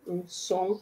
um som.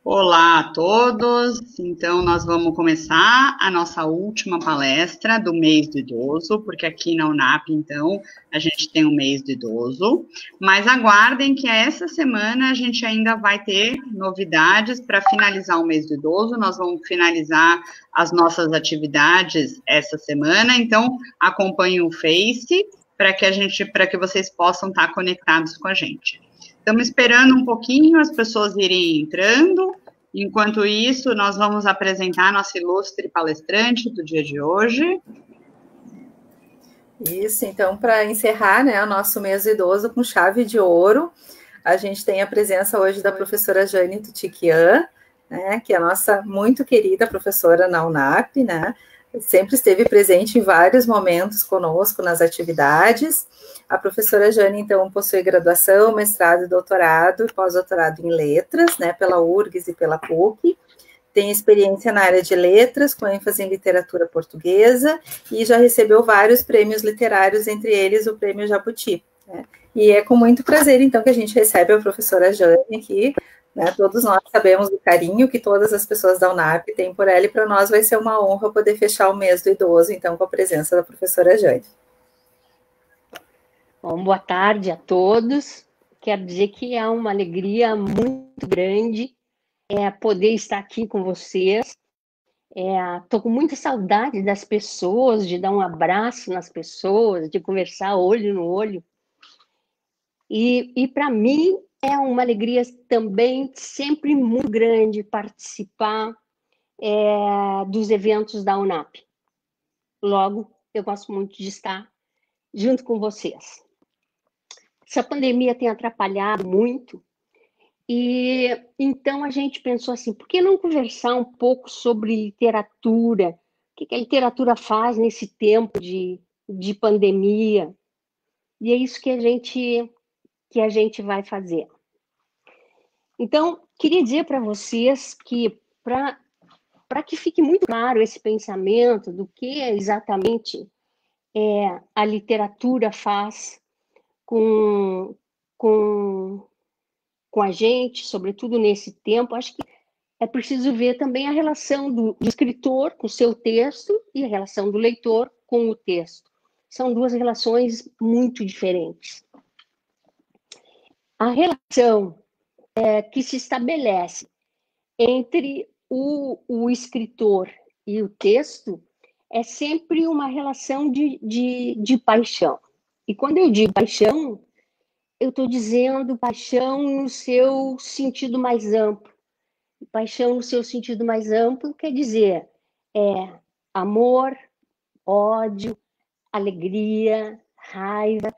Olá a todos, então nós vamos começar a nossa última palestra do mês do idoso, porque aqui na UNAP, então, a gente tem o mês do idoso, mas aguardem que essa semana a gente ainda vai ter novidades para finalizar o mês do idoso, nós vamos finalizar as nossas atividades essa semana, então acompanhem o Face para que vocês possam estar conectados com a gente. Estamos esperando um pouquinho as pessoas irem entrando. Enquanto isso, nós vamos apresentar nossa ilustre palestrante do dia de hoje. Isso, então, para encerrar, né, o nosso mês idoso com chave de ouro, a gente tem a presença hoje da professora Jane Tutiquian, né, que é a nossa muito querida professora na UNAP, né, sempre esteve presente em vários momentos conosco nas atividades. A professora Jane, então, possui graduação, mestrado, doutorado e pós-doutorado em letras, né, pela URGS e pela PUC. Tem experiência na área de letras, com ênfase em literatura portuguesa, e já recebeu vários prêmios literários, entre eles o Prêmio Jabuti, né. E é com muito prazer, então, que a gente recebe a professora Jane aqui, né. Todos nós sabemos do carinho que todas as pessoas da UNAP têm por ela, e para nós vai ser uma honra poder fechar o mês do idoso, então, com a presença da professora Jane. Bom, boa tarde a todos. Quero dizer que é uma alegria muito grande poder estar aqui com vocês. Estou com muita saudade das pessoas, de dar um abraço nas pessoas, de conversar olho no olho. E para mim é uma alegria também sempre muito grande participar dos eventos da UNAP. Logo, eu gosto muito de estar junto com vocês. Essa pandemia tem atrapalhado muito, e então a gente pensou assim, por que não conversar um pouco sobre literatura? O que a literatura faz nesse tempo de pandemia? E é isso que a gente vai fazer. Então, queria dizer para vocês que, para que fique muito claro esse pensamento do que exatamente a literatura faz com a gente, sobretudo nesse tempo, acho que é preciso ver também a relação do escritor com o seu texto e a relação do leitor com o texto. São duas relações muito diferentes. A relação que se estabelece entre o escritor e o texto é sempre uma relação de paixão. E quando eu digo paixão, eu estou dizendo paixão no seu sentido mais amplo. Paixão no seu sentido mais amplo quer dizer amor, ódio, alegria, raiva.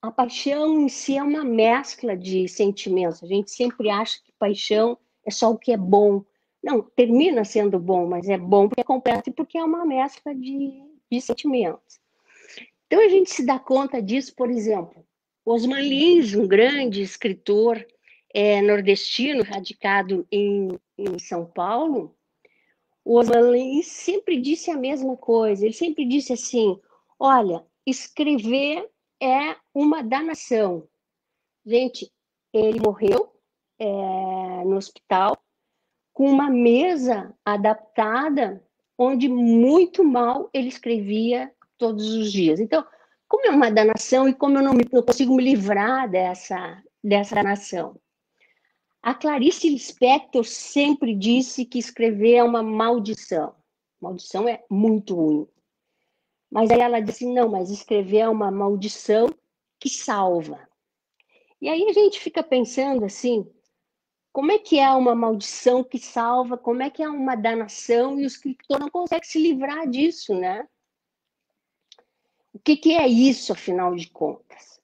A paixão em si é uma mescla de sentimentos. A gente sempre acha que paixão é só o que é bom. Não, termina sendo bom, mas é bom porque é completo e porque é uma mescla de sentimentos. Então a gente se dá conta disso, por exemplo, Osman Lins, um grande escritor nordestino, radicado em São Paulo, o Osman Lins sempre disse a mesma coisa. Ele sempre disse assim, olha, escrever é uma danação. Gente, ele morreu no hospital com uma mesa adaptada onde muito mal ele escrevia todos os dias. Então, como é uma danação e como eu não consigo me livrar dessa danação? A Clarice Lispector sempre disse que escrever é uma maldição. Maldição é muito ruim. Mas aí ela disse, não, mas escrever é uma maldição que salva. E aí a gente fica pensando assim, como é que é uma maldição que salva, como é que é uma danação e o escritor não consegue se livrar disso, né? O que é isso, afinal de contas?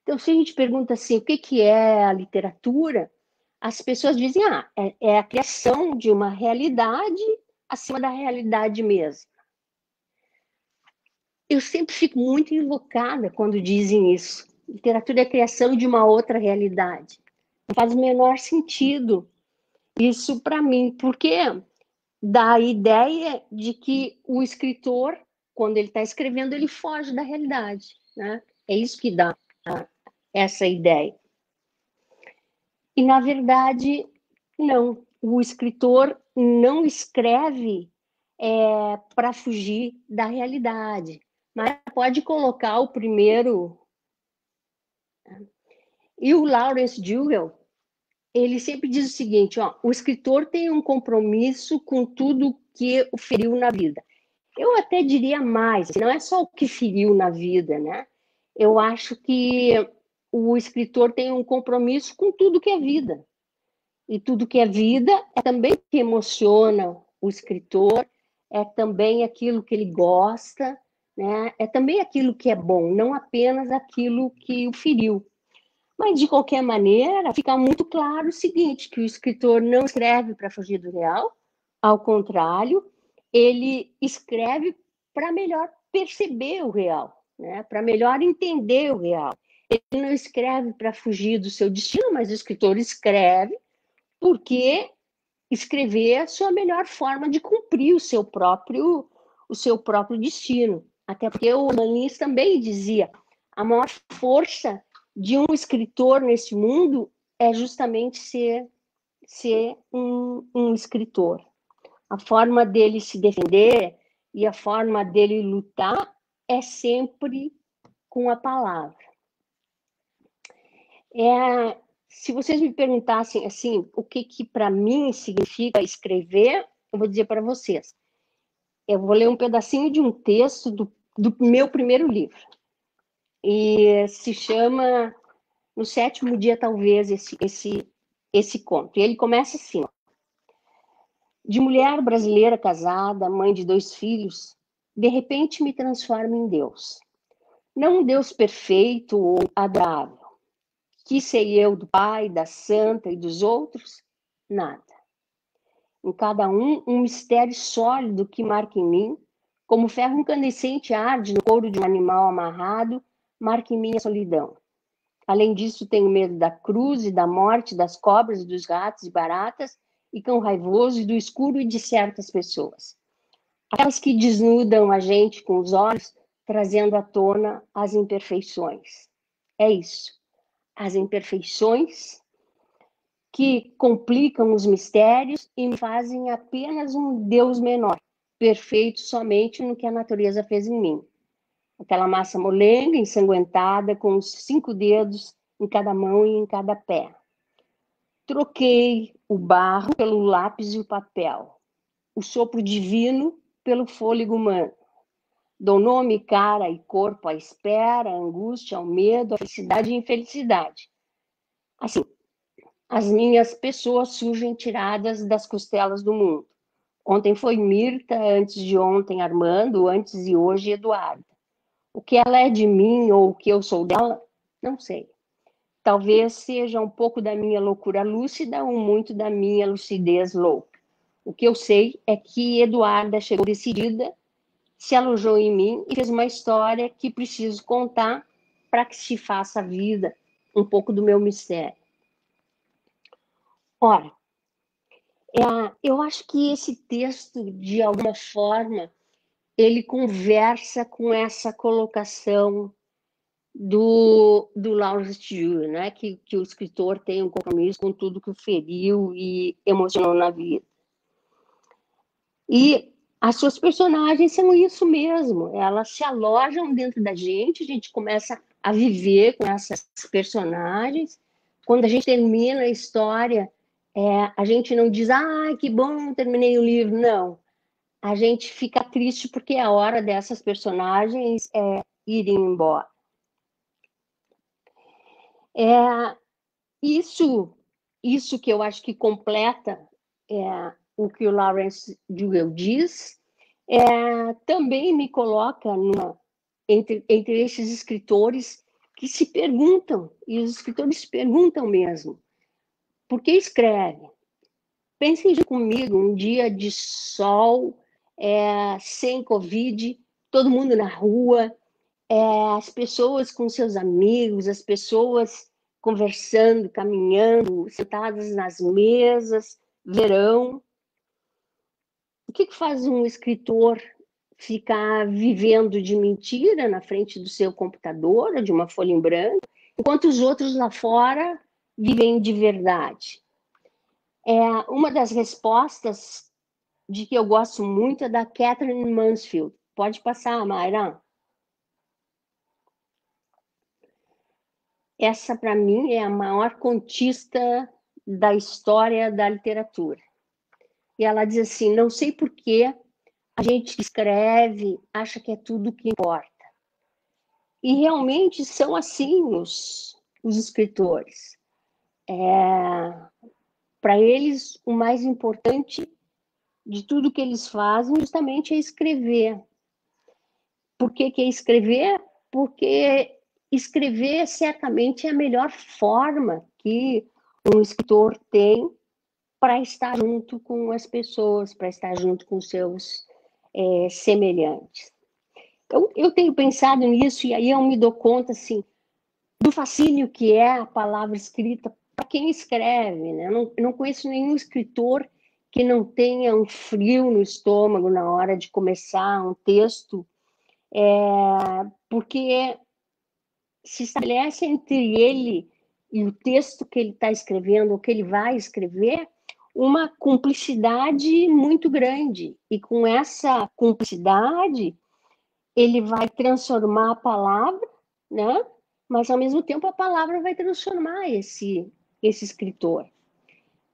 Então, se a gente pergunta assim, o que é a literatura, as pessoas dizem, é a criação de uma realidade acima da realidade mesmo. Eu sempre fico muito invocada quando dizem isso. Literatura é a criação de uma outra realidade. Não faz o menor sentido isso para mim, porque dá a ideia de que o escritor, quando ele está escrevendo, ele foge da realidade, né? É isso que dá essa ideia. E, na verdade, não. O escritor não escreve para fugir da realidade, mas pode colocar o primeiro. E o Lawrence Dugal, ele sempre diz o seguinte, ó, o escritor tem um compromisso com tudo que o feriu na vida. Eu até diria mais, não é só o que feriu na vida, né? Eu acho que o escritor tem um compromisso com tudo que é vida. E tudo que é vida é também o que emociona o escritor, é também aquilo que ele gosta, né? É também aquilo que é bom, não apenas aquilo que o feriu. Mas, de qualquer maneira, fica muito claro o seguinte, que o escritor não escreve para fugir do real, ao contrário, ele escreve para melhor perceber o real, né? Para melhor entender o real. Ele não escreve para fugir do seu destino, mas o escritor escreve porque escrever é a sua melhor forma de cumprir o seu próprio destino. Até porque o Manis também dizia, a maior força de um escritor nesse mundo é justamente ser um escritor. A forma dele se defender e a forma dele lutar é sempre com a palavra. Se vocês me perguntassem assim, o que para mim significa escrever, eu vou dizer para vocês. Eu vou ler um pedacinho de um texto do meu primeiro livro. E se chama No Sétimo Dia, talvez, esse conto. E ele começa assim, ó. De mulher brasileira casada, mãe de 2 filhos, de repente me transformo em Deus. Não um Deus perfeito ou adorável. Que sei eu do Pai, da Santa e dos outros? Nada. Em cada um mistério sólido que marca em mim, como ferro incandescente arde no couro de um animal amarrado, marca em mim a solidão. Além disso, tenho medo da cruz e da morte, das cobras, dos ratos e baratas, e cão raivoso, e do escuro e de certas pessoas. Aquelas que desnudam a gente com os olhos, trazendo à tona as imperfeições. É isso. As imperfeições que complicam os mistérios e me fazem apenas um Deus menor, perfeito somente no que a natureza fez em mim. Aquela massa molenga, ensanguentada, com os 5 dedos em cada mão e em cada pé. Troquei o barro pelo lápis e o papel, o sopro divino pelo fôlego humano. Dou nome, cara e corpo à espera, à angústia, ao medo, à felicidade e infelicidade. Assim, as minhas pessoas surgem tiradas das costelas do mundo. Ontem foi Mirta, antes de ontem Armando, antes e hoje Eduarda. O que ela é de mim ou o que eu sou dela, não sei. Talvez seja um pouco da minha loucura lúcida ou muito da minha lucidez louca. O que eu sei é que Eduarda chegou decidida, se alojou em mim e fez uma história que preciso contar para que se faça a vida um pouco do meu mistério. Ora, eu acho que esse texto, de alguma forma, ele conversa com essa colocação do Lawrence Dugal, né? Que o escritor tem um compromisso com tudo que o feriu e emocionou na vida. E as suas personagens são isso mesmo, elas se alojam dentro da gente, a gente começa a viver com essas personagens. Quando a gente termina a história, a gente não diz, que bom, terminei o livro, não. A gente fica triste porque é a hora dessas personagens irem embora. Isso que eu acho que completa o que o Lawrence Dugal diz, também me coloca entre esses escritores que se perguntam, e os escritores se perguntam mesmo, por que escreve? Pensem comigo, um dia de sol, sem Covid, todo mundo na rua, as pessoas com seus amigos, as pessoas conversando, caminhando, sentadas nas mesas, verão. O que faz um escritor ficar vivendo de mentira na frente do seu computador, ou de uma folha em branco, enquanto os outros lá fora vivem de verdade. Uma das respostas de que eu gosto muito é da Catherine Mansfield. Pode passar, Mayra. Essa, para mim, é a maior contista da história da literatura. E ela diz assim, não sei por que a gente escreve, acha que é tudo o que importa. E realmente são assim os escritores. Para eles, o mais importante de tudo que eles fazem justamente é escrever. Por que é escrever? Porque escrever certamente é a melhor forma que um escritor tem para estar junto com as pessoas, para estar junto com seus semelhantes. Eu tenho pensado nisso e aí eu me dou conta assim, do fascínio que é a palavra escrita para quem escreve. Né? Eu não conheço nenhum escritor que não tenha um frio no estômago na hora de começar um texto, porque se estabelece entre ele e o texto que ele está escrevendo, ou que ele vai escrever, uma cumplicidade muito grande. E com essa cumplicidade, ele vai transformar a palavra, né? Mas, ao mesmo tempo, a palavra vai transformar esse escritor.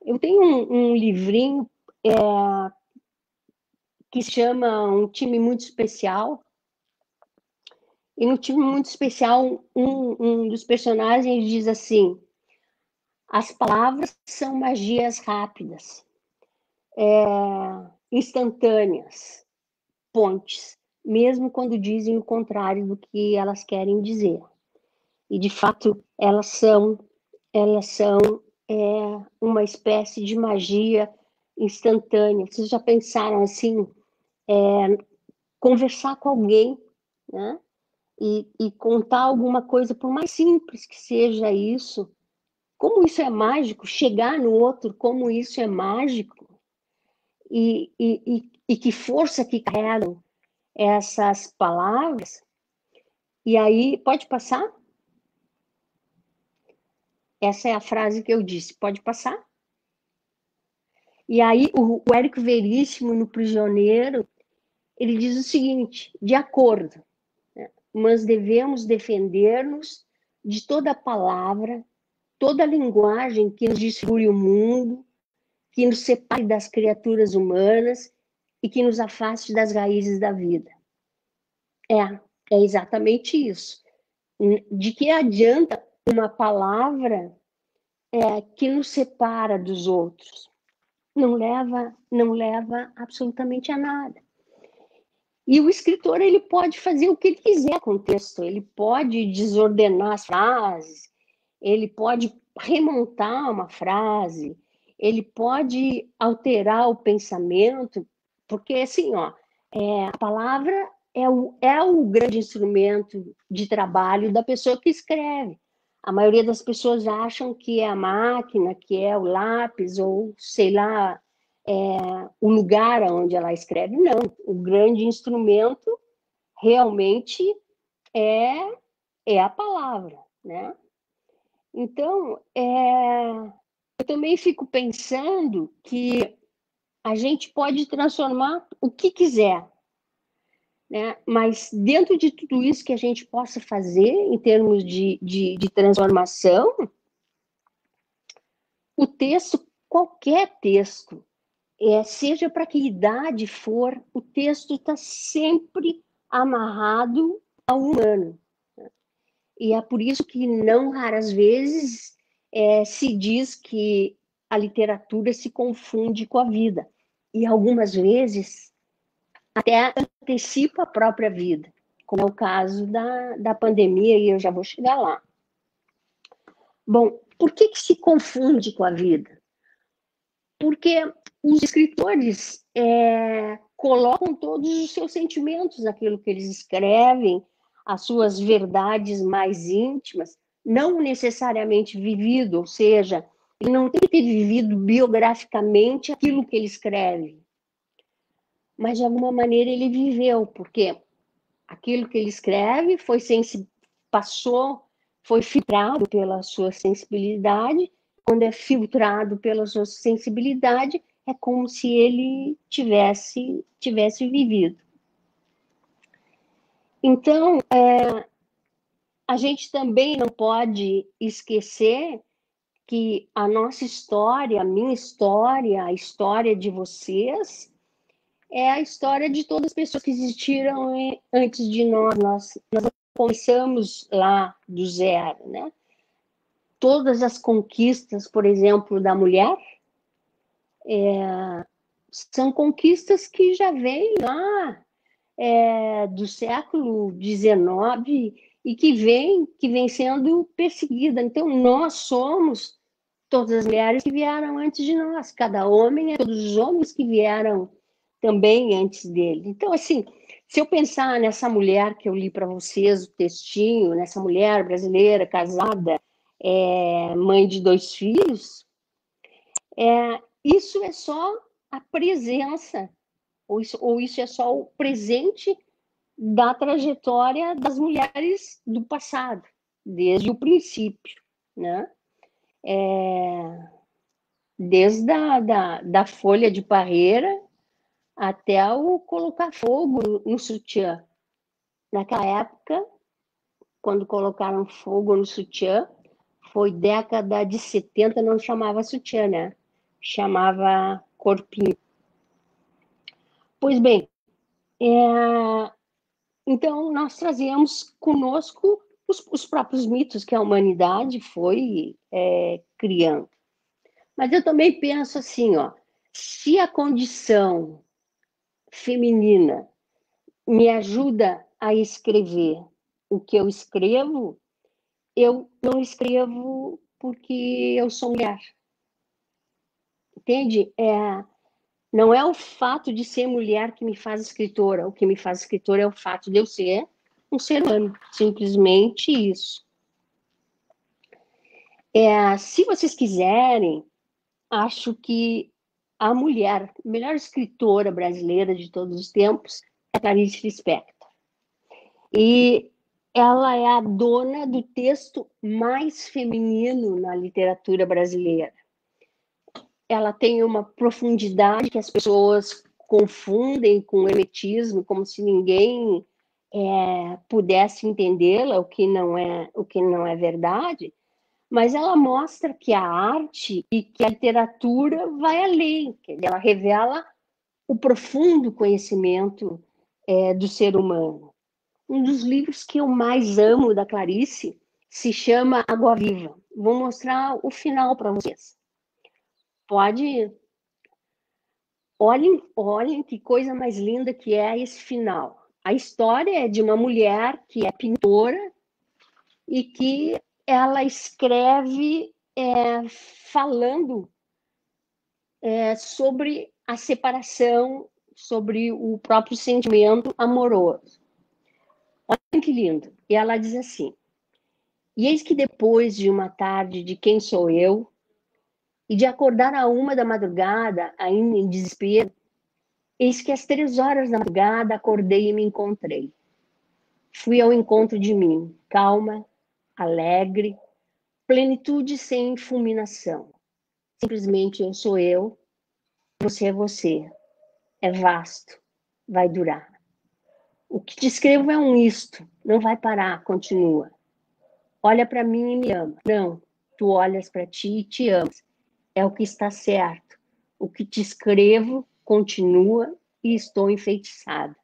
Eu tenho um livrinho que se chama Um Time Muito Especial. E no Time Muito Especial, um dos personagens diz assim, as palavras são magias rápidas, instantâneas, pontes, mesmo quando dizem o contrário do que elas querem dizer. E, de fato, elas são uma espécie de magia instantânea. Vocês já pensaram assim, conversar com alguém, né? E contar alguma coisa, por mais simples que seja isso, como isso é mágico, chegar no outro, como isso é mágico, e que força que carregam essas palavras. E aí, pode passar? Essa é a frase que eu disse, pode passar? E aí, o Érico Veríssimo, no Prisioneiro, ele diz o seguinte, de acordo, né? Mas devemos defender-nos de toda palavra, toda linguagem que nos desfigure o mundo, que nos separe das criaturas humanas e que nos afaste das raízes da vida. É exatamente isso. De que adianta uma palavra que nos separa dos outros? Não leva absolutamente a nada. E o escritor, ele pode fazer o que ele quiser com o texto, ele pode desordenar as frases, ele pode remontar uma frase, ele pode alterar o pensamento, porque assim, a palavra é o grande instrumento de trabalho da pessoa que escreve. A maioria das pessoas acham que é a máquina, que é o lápis, ou sei lá, o lugar onde ela escreve. Não, o grande instrumento realmente é a palavra, né? Então, eu também fico pensando que a gente pode transformar o que quiser, né? Mas dentro de tudo isso que a gente possa fazer em termos de transformação, o texto, qualquer texto, seja para que idade for, o texto está sempre amarrado ao humano. E é por isso que, não raras vezes, se diz que a literatura se confunde com a vida. E algumas vezes até antecipa a própria vida, como é o caso da pandemia, e eu já vou chegar lá. Bom, por que se confunde com a vida? Porque os escritores colocam todos os seus sentimentos naquilo que eles escrevem, as suas verdades mais íntimas, não necessariamente vivido, ou seja, ele não tem que ter vivido biograficamente aquilo que ele escreve, mas de alguma maneira ele viveu, porque aquilo que ele escreve passou foi filtrado pela sua sensibilidade. Quando é filtrado pela sua sensibilidade, é como se ele tivesse vivido. Então, a gente também não pode esquecer que a nossa história, a minha história, a história de vocês, é a história de todas as pessoas que existiram antes de nós. Nós começamos lá do zero, né? Todas as conquistas, por exemplo, da mulher, são conquistas que já vêm lá do século XIX e que vem sendo perseguida. Então, nós somos todas as mulheres que vieram antes de nós, cada homem é todos os homens que vieram também antes dele. Então, assim, se eu pensar nessa mulher que eu li para vocês, o textinho, nessa mulher brasileira, casada, mãe de 2 filhos, isso é só a presença, ou isso é só o presente da trajetória das mulheres do passado, desde o princípio, né? Desde da folha de parreira até o colocar fogo no sutiã. Naquela época, quando colocaram fogo no sutiã, foi década de 70, não chamava sutiã, né? Chamava corpinho. Pois bem, então nós trazemos conosco os próprios mitos que a humanidade foi criando. Mas eu também penso assim, ó, se a condição feminina me ajuda a escrever o que eu escrevo, eu não escrevo porque eu sou mulher. Entende? Não é o fato de ser mulher que me faz escritora. O que me faz escritora é o fato de eu ser um ser humano. Simplesmente isso. Se vocês quiserem, acho que a melhor escritora brasileira de todos os tempos é Clarice Lispector. E ela é a dona do texto mais feminino na literatura brasileira. Ela tem uma profundidade que as pessoas confundem com hermetismo, como se ninguém pudesse entendê-la, o que não é verdade. Mas ela mostra que a arte e que a literatura vai além. Ela revela o profundo conhecimento do ser humano. Um dos livros que eu mais amo da Clarice se chama Água Viva. Vou mostrar o final para vocês. Pode? Olhem que coisa mais linda que é esse final. A história é de uma mulher que é pintora e que ela escreve falando sobre a separação, sobre o próprio sentimento amoroso. Olha que lindo. E ela diz assim: e eis que depois de uma tarde de quem sou eu, e de acordar à 1 da madrugada, ainda em desespero, eis que às 3 horas da madrugada acordei e me encontrei. Fui ao encontro de mim, calma, alegre, plenitude sem fulminação. Simplesmente eu sou eu, você é você. É vasto, vai durar. O que te escrevo é um isto, não vai parar, continua. Olha para mim e me ama. Não, tu olhas para ti e te amas. É o que está certo. O que te escrevo continua e estou enfeitiçada.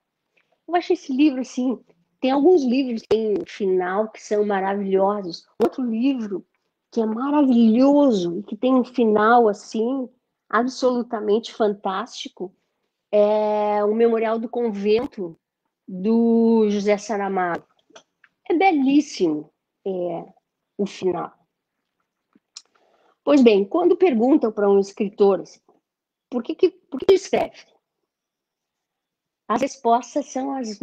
Eu acho esse livro, assim, tem alguns livros que tem final que são maravilhosos. Outro livro que é maravilhoso e que tem um final, assim, absolutamente fantástico, é o Memorial do Convento, do José Saramago. É belíssimo o final. Pois bem, quando perguntam para um escritor assim, por que escreve? As respostas são as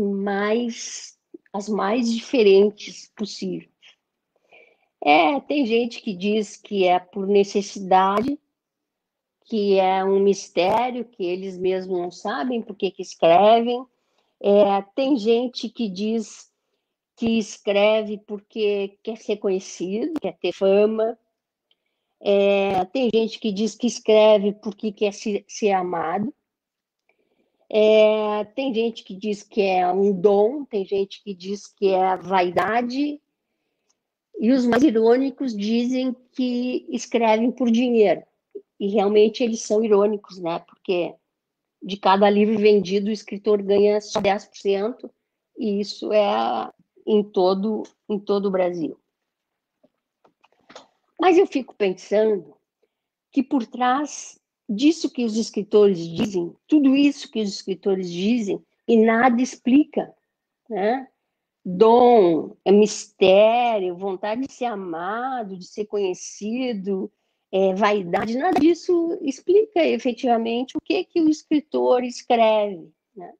mais diferentes possíveis. Tem gente que diz que é por necessidade, que é um mistério, que eles mesmos não sabem por que escrevem. Tem gente que diz que escreve porque quer ser conhecido, quer ter fama. Tem gente que diz que escreve porque quer ser amado. Tem gente que diz que é um dom, tem gente que diz que é vaidade, e os mais irônicos dizem que escrevem por dinheiro. E realmente eles são irônicos, né? Porque de cada livro vendido, o escritor ganha só 10%, e isso é em todo o Brasil. Mas eu fico pensando que por trás disso que os escritores dizem, tudo isso que os escritores dizem, e nada explica, né? Dom, mistério, vontade de ser amado, de ser conhecido, vaidade, nada disso explica efetivamente o que o escritor escreve, né?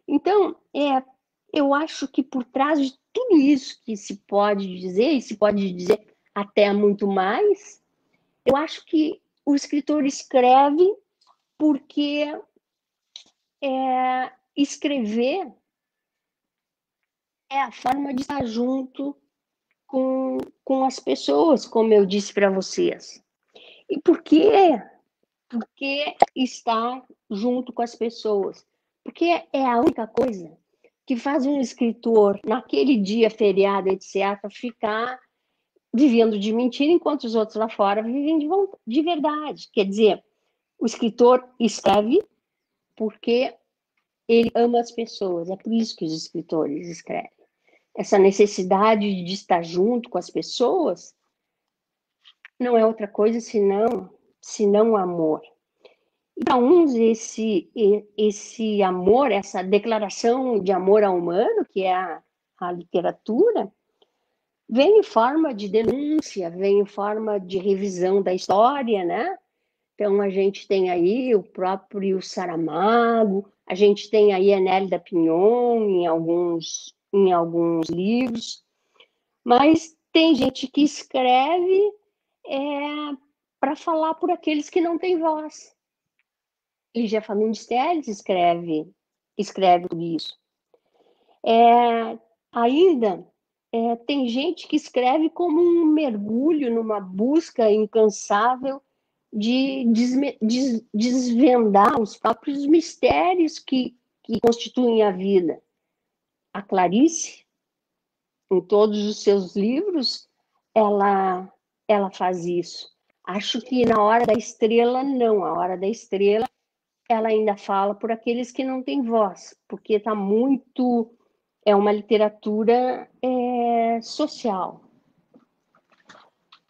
Então, eu acho que por trás de tudo isso que se pode dizer, e se pode dizer até muito mais, eu acho que o escritor escreve porque escrever é a forma de estar junto com as pessoas, como eu disse para vocês. E por quê? Porque estar junto com as pessoas. Porque é a única coisa que faz um escritor, naquele dia feriado, etc., ficar vivendo de mentira, enquanto os outros lá fora vivem de verdade. Quer dizer, o escritor escreve porque ele ama as pessoas. É por isso que os escritores escrevem. Essa necessidade de estar junto com as pessoas não é outra coisa senão amor. E para uns, esse amor, essa declaração de amor ao humano, que é a literatura, vem em forma de denúncia, vem em forma de revisão da história, né? Então, a gente tem aí o próprio Saramago, a gente tem aí a Nélida Pinhon em alguns livros, mas tem gente que escreve para falar por aqueles que não têm voz. Lígia Fagundes Telles escreve tudo isso. Ainda tem gente que escreve como um mergulho numa busca incansável de desvendar os próprios mistérios que constituem a vida. A Clarice, em todos os seus livros, ela faz isso. Acho que na Hora da Estrela, não. A Hora da Estrela, ela ainda fala por aqueles que não têm voz, porque está muito... É uma literatura social.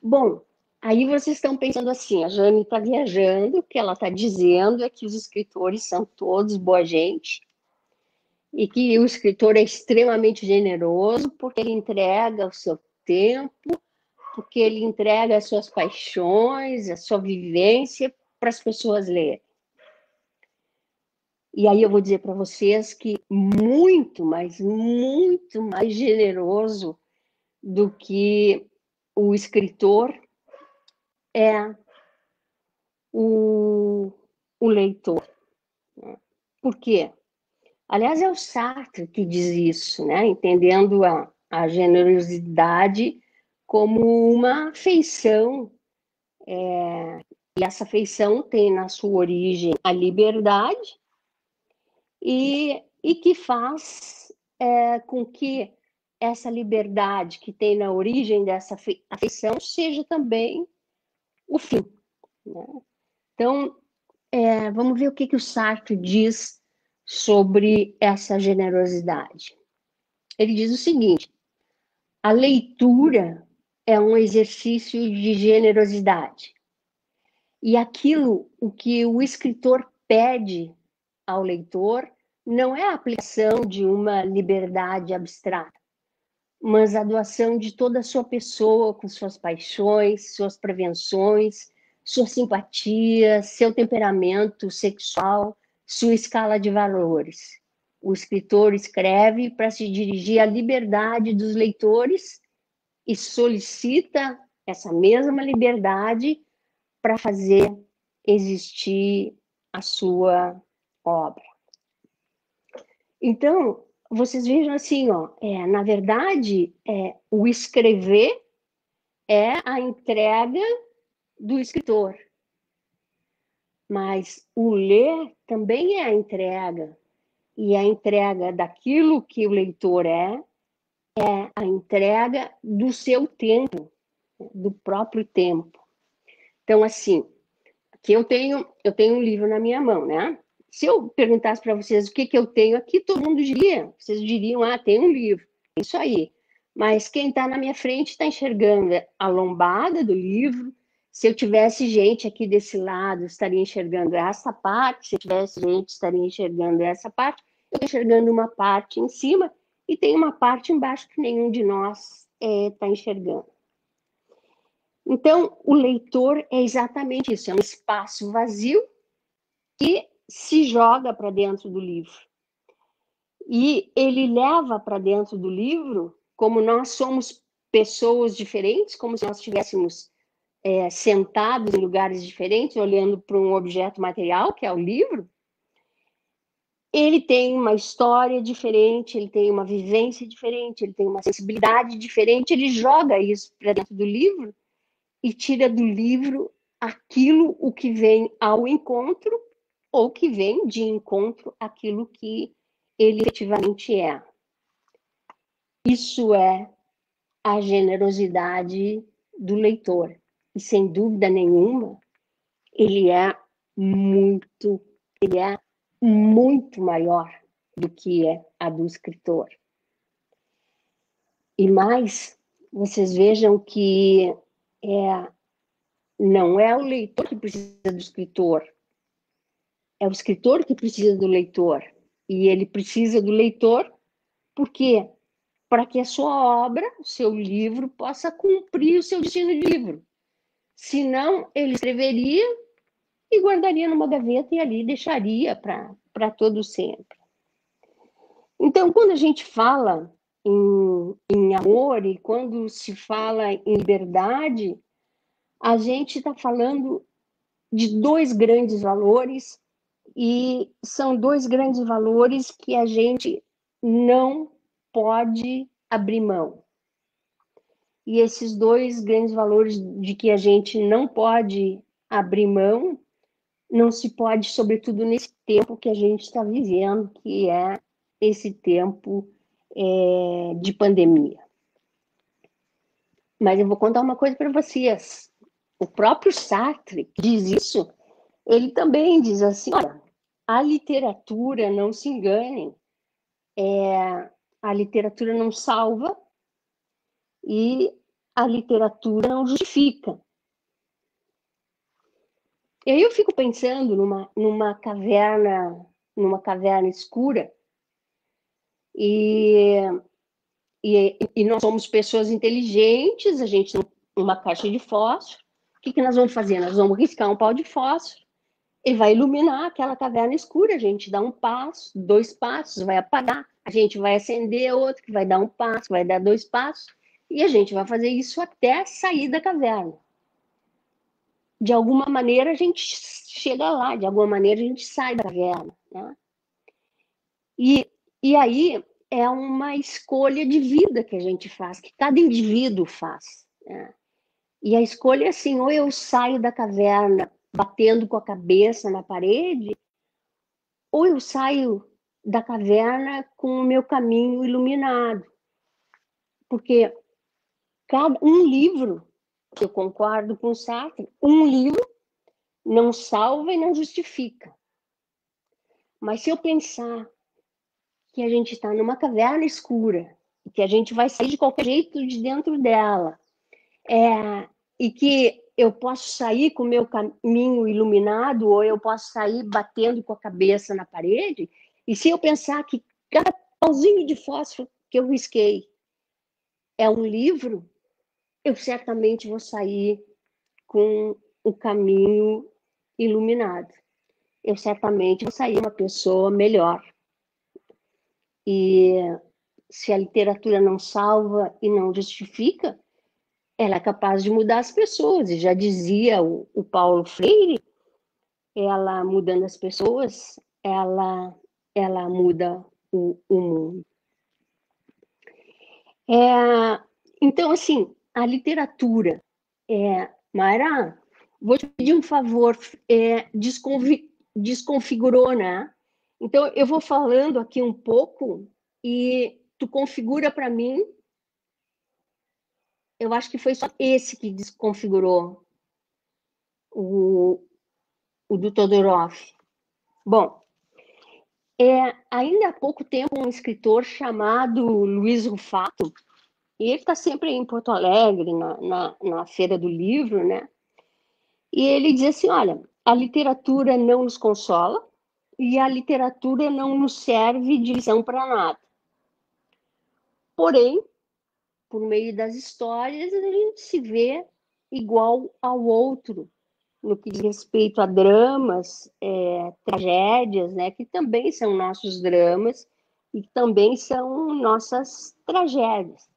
Bom, aí vocês estão pensando assim, a Jane está viajando, o que ela está dizendo é que os escritores são todos boa gente, e que o escritor é extremamente generoso, porque ele entrega o seu tempo, porque ele entrega as suas paixões, a sua vivência para as pessoas lerem. E aí eu vou dizer para vocês que muito mais generoso do que o escritor é o leitor. Por quê? Aliás, é o Sartre que diz isso, né? Entendendo a generosidade como uma afeição. E essa afeição tem na sua origem a liberdade e que faz com que essa liberdade que tem na origem dessa afeição seja também o fim, né? Então, vamos ver o que o Sartre diz sobre essa generosidade. Ele diz o seguinte: a leitura é um exercício de generosidade. E o que o escritor pede ao leitor não é a aplicação de uma liberdade abstrata, mas a doação de toda a sua pessoa, com suas paixões, suas prevenções, sua simpatia, seu temperamento sexual, sua escala de valores. O escritor escreve para se dirigir à liberdade dos leitores e solicita essa mesma liberdade para fazer existir a sua obra. Então, vocês vejam assim, ó, na verdade, o escrever é a entrega do escritor, mas o ler também é a entrega, e a entrega daquilo que o leitor é a entrega do seu tempo, do próprio tempo. Então, assim, aqui eu tenho um livro na minha mão, né? Se eu perguntasse para vocês o que eu tenho aqui, todo mundo diria, vocês diriam, tem um livro, é isso aí. Mas quem está na minha frente está enxergando a lombada do livro. Se eu tivesse gente aqui desse lado, estaria enxergando essa parte. Se eu tivesse gente, estaria enxergando essa parte. Eu estou enxergando uma parte em cima e tem uma parte embaixo que nenhum de nós está enxergando. Então, o leitor é exatamente isso, é um espaço vazio que se joga para dentro do livro. E ele leva para dentro do livro, como nós somos pessoas diferentes, como se nós estivéssemos sentados em lugares diferentes, olhando para um objeto material, que é o livro. Ele tem uma história diferente, ele tem uma vivência diferente, ele tem uma sensibilidade diferente, ele joga isso para dentro do livro e tira do livro aquilo o que vem ao encontro ou que vem de encontro àquilo que ele efetivamente é. Isso é a generosidade do leitor. E, sem dúvida nenhuma, ele é muito maior do que é a do escritor. E mais, vocês vejam que não é o leitor que precisa do escritor, é o escritor que precisa do leitor. E ele precisa do leitor porque para que a sua obra, o seu livro, possa cumprir o seu destino de livro. Senão, ele escreveria e guardaria numa gaveta e ali deixaria para todo sempre. Então, quando a gente fala em amor e quando se fala em liberdade, a gente está falando de dois grandes valores, e são dois grandes valores que a gente não pode abrir mão. E esses dois grandes valores de que a gente não pode abrir mão, não se pode, sobretudo nesse tempo que a gente está vivendo, que é esse tempo de pandemia. Mas eu vou contar uma coisa para vocês. O próprio Sartre diz isso. Ele também diz assim, olha, a literatura, não se enganem, a literatura não salva e a literatura não justifica. E aí eu fico pensando numa caverna escura, e nós somos pessoas inteligentes, a gente tem uma caixa de fósforo. O que nós vamos fazer? Nós vamos riscar um pau de fósforo e vai iluminar aquela caverna escura. A gente dá um passo, 2 passos, vai apagar. A gente vai acender outro, que vai dar um passo, vai dar 2 passos. E a gente vai fazer isso até sair da caverna. De alguma maneira a gente chega lá, de alguma maneira a gente sai da caverna, né? E aí é uma escolha de vida que a gente faz, que cada indivíduo faz, né? E a escolha é assim, ou eu saio da caverna batendo com a cabeça na parede, ou eu saio da caverna com o meu caminho iluminado. Porque um livro, eu concordo com o Sartre, um livro não salva e não justifica. Mas se eu pensar que a gente está numa caverna escura, e que a gente vai sair de qualquer jeito de dentro dela, e que eu posso sair com o meu caminho iluminado, ou eu posso sair batendo com a cabeça na parede, e se eu pensar que cada pauzinho de fósforo que eu risquei é um livro, eu certamente vou sair com o caminho iluminado. Eu certamente vou sair uma pessoa melhor. E se a literatura não salva e não justifica, ela é capaz de mudar as pessoas. E já dizia o Paulo Freire, ela mudando as pessoas, ela muda o mundo. Então, assim, a literatura, Mayra, vou te pedir um favor, desconfigurou, né? Então, eu vou falando aqui um pouco e tu configura para mim. Eu acho que foi só esse que desconfigurou o do Todorov. Bom, ainda há pouco tempo, um escritor chamado Luiz Rufato, e ele está sempre em Porto Alegre, na Feira do Livro, né? E ele diz assim, olha, a literatura não nos consola e a literatura não nos serve de lição para nada. Porém, por meio das histórias, a gente se vê igual ao outro, no que diz respeito a dramas, tragédias, né, que também são nossos dramas e que também são nossas tragédias.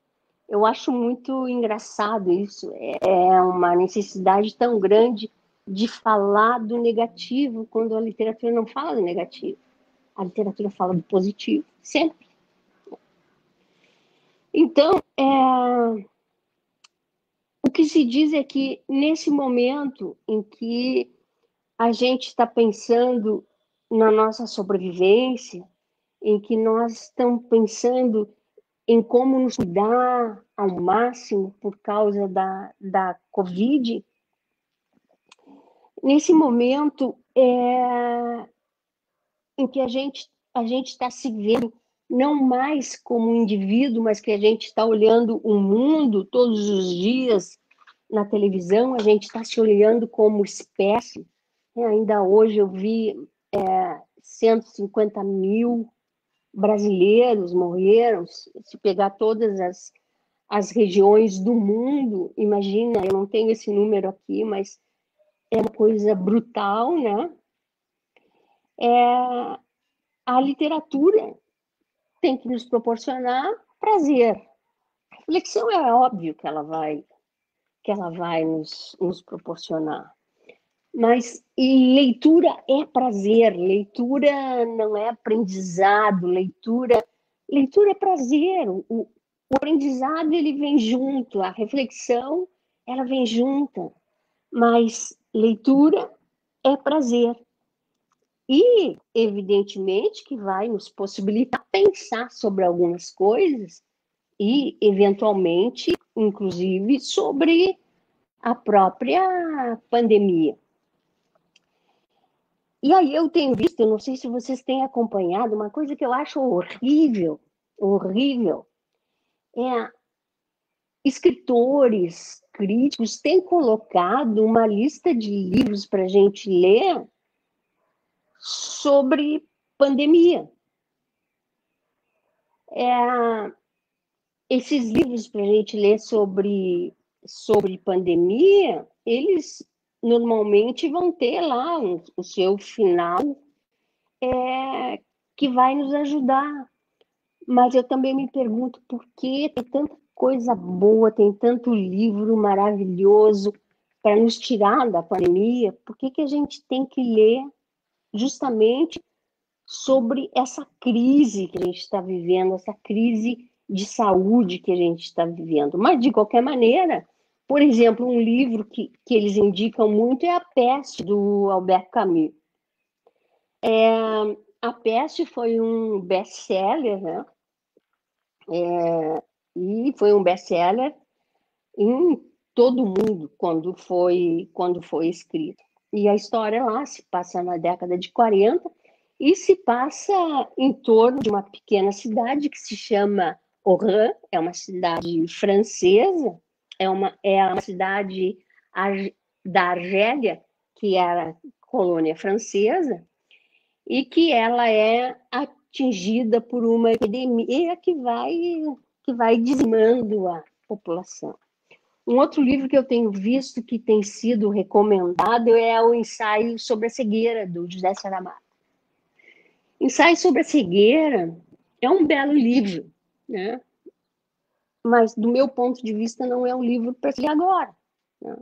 Eu acho muito engraçado isso, é uma necessidade tão grande de falar do negativo, quando a literatura não fala do negativo. A literatura fala do positivo, sempre. Então, o que se diz é que, nesse momento em que a gente está pensando na nossa sobrevivência, em que nós estamos pensando em como nos cuidar ao máximo por causa da Covid, nesse momento em que a gente está se vendo não mais como um indivíduo, mas que a gente está olhando o mundo todos os dias na televisão, a gente está se olhando como espécie. Ainda hoje eu vi 150 mil brasileiros morreram. Se pegar todas as regiões do mundo, imagina, eu não tenho esse número aqui, mas é uma coisa brutal, né? A literatura tem que nos proporcionar prazer. A reflexão é óbvio que ela vai nos proporcionar. Mas leitura é prazer, leitura não é aprendizado, leitura é prazer. O aprendizado ele vem junto, a reflexão ela vem junta, mas leitura é prazer. E, evidentemente, que vai nos possibilitar pensar sobre algumas coisas e, eventualmente, inclusive, sobre a própria pandemia. E aí eu tenho visto, eu não sei se vocês têm acompanhado, uma coisa que eu acho horrível, escritores, críticos têm colocado uma lista de livros para a gente ler sobre pandemia. Esses livros para a gente ler sobre pandemia, eles normalmente vão ter lá o seu final que vai nos ajudar. Mas eu também me pergunto por que tem tanta coisa boa, tem tanto livro maravilhoso para nos tirar da pandemia, por que a gente tem que ler justamente sobre essa crise que a gente está vivendo, essa crise de saúde que a gente está vivendo. Mas, de qualquer maneira, por exemplo, um livro que eles indicam muito é A Peste, do Albert Camus. A Peste foi um best-seller, né? E foi um best-seller em todo o mundo quando foi escrito. E a história lá se passa na década de 40 e se passa em torno de uma pequena cidade que se chama Oran, é uma cidade francesa, é uma cidade da Argélia, que era colônia francesa, e que ela é atingida por uma epidemia que vai dizimando a população. Um outro livro que eu tenho visto que tem sido recomendado é o Ensaio sobre a Cegueira, do José Saramago. Ensaio sobre a Cegueira é um belo livro, né? Mas, do meu ponto de vista, não é um livro para se ler agora, né?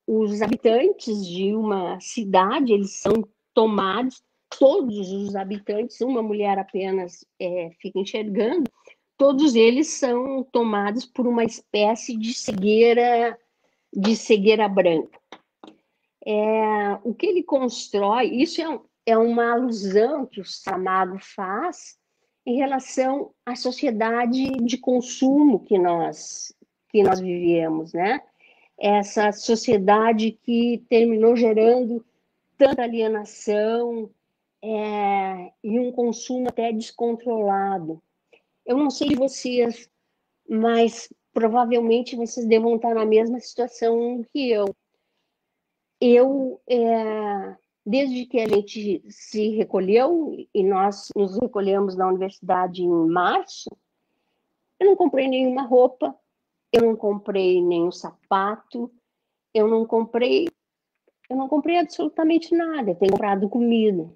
Os habitantes de uma cidade, eles são tomados, todos os habitantes, uma mulher apenas fica enxergando, todos eles são tomados por uma espécie de cegueira branca. O que ele constrói, isso é uma alusão que o Saramago faz em relação à sociedade de consumo que nós vivemos, né? Essa sociedade que terminou gerando tanta alienação e um consumo até descontrolado. Eu não sei de vocês, mas provavelmente vocês devam estar na mesma situação que eu. Desde que a gente se recolheu, e nós nos recolhemos na universidade em março, eu não comprei nenhuma roupa, eu não comprei nenhum sapato, eu não comprei absolutamente nada, eu tenho comprado comida.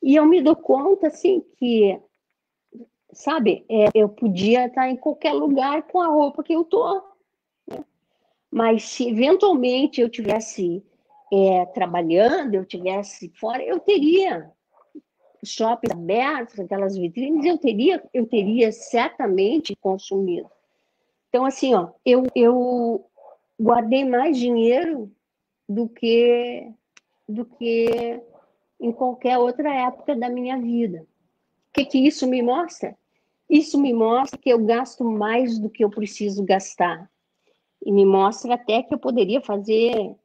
E eu me dou conta, assim, que, sabe, eu podia estar em qualquer lugar com a roupa que eu tô, né? Mas se eventualmente eu tivesse trabalhando, eu tivesse fora, eu teria shoppings abertos, aquelas vitrines, eu teria certamente consumido. Então, assim, ó, eu guardei mais dinheiro do que em qualquer outra época da minha vida. O que isso me mostra? Isso me mostra que eu gasto mais do que eu preciso gastar. E me mostra até que eu poderia fazer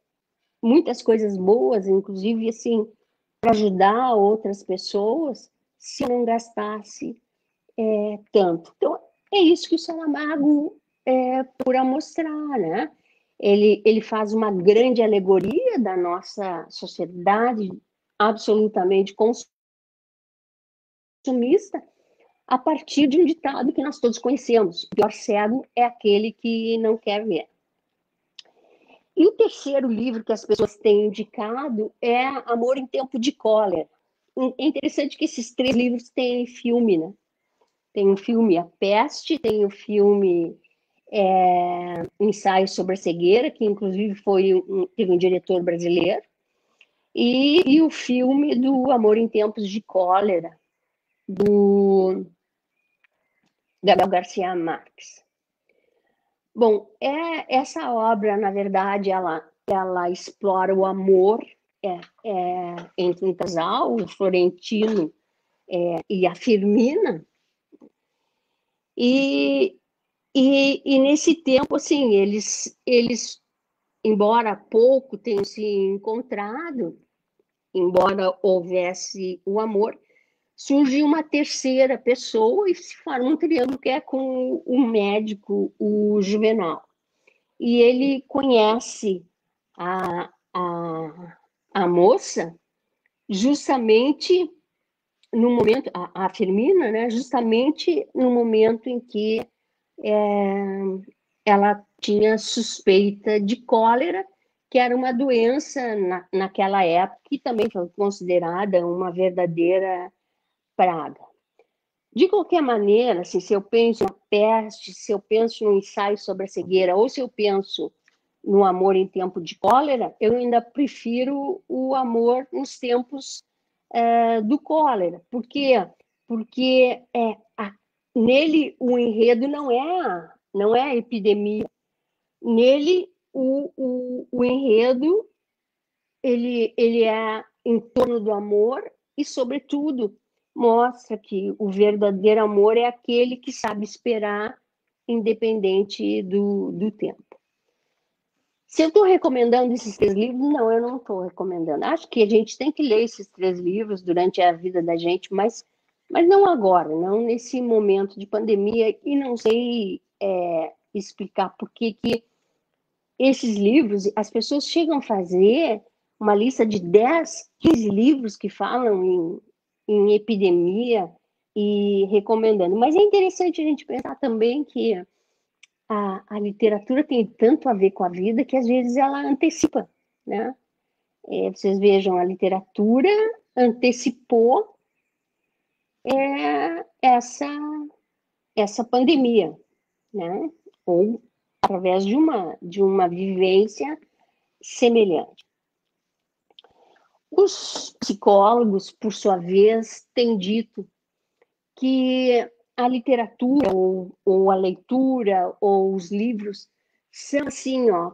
muitas coisas boas, inclusive, assim, para ajudar outras pessoas, se eu não gastasse tanto. Então, é isso que o Saramago procura mostrar, né? Ele faz uma grande alegoria da nossa sociedade absolutamente consumista a partir de um ditado que nós todos conhecemos: o pior cego é aquele que não quer ver. E o terceiro livro que as pessoas têm indicado é Amor em Tempo de Cólera. É interessante que esses 3 livros têm filme, né? Tem o filme A Peste, tem o filme Ensaio sobre a Cegueira, que inclusive teve um diretor brasileiro, e o filme do Amor em Tempos de Cólera, do Gabriel Garcia Marques. Bom, essa obra, na verdade, ela explora o amor entre um casal, o Florentino e a Firmina, e nesse tempo, assim, eles, embora pouco tenham se encontrado, embora houvesse o amor, surge uma terceira pessoa e se forma um triângulo que é com o médico, o Juvenal. E ele conhece a moça justamente no momento, a Firmina, né, justamente no momento em que ela tinha suspeita de cólera, que era uma doença naquela época que também foi considerada uma verdadeira praga. De qualquer maneira, assim, se eu penso na peste, se eu penso no Ensaio sobre a Cegueira, ou se eu penso no Amor em Tempo de Cólera, eu ainda prefiro o amor nos tempos do cólera. Por quê? Porque nele o enredo não é a epidemia. Nele o enredo ele é em torno do amor e, sobretudo, mostra que o verdadeiro amor é aquele que sabe esperar, independente do tempo. Se eu estou recomendando esses 3 livros, não, eu não estou recomendando. Acho que a gente tem que ler esses 3 livros durante a vida da gente, mas não agora, não nesse momento de pandemia, e não sei explicar por que esses livros, as pessoas chegam a fazer uma lista de 10, 15 livros que falam em epidemia e recomendando. Mas é interessante a gente pensar também que a literatura tem tanto a ver com a vida que às vezes ela antecipa, né? Vocês vejam, a literatura antecipou essa pandemia, né? Ou através de uma vivência semelhante. Os psicólogos, por sua vez, têm dito que a literatura, ou a leitura, ou os livros, são, assim, ó,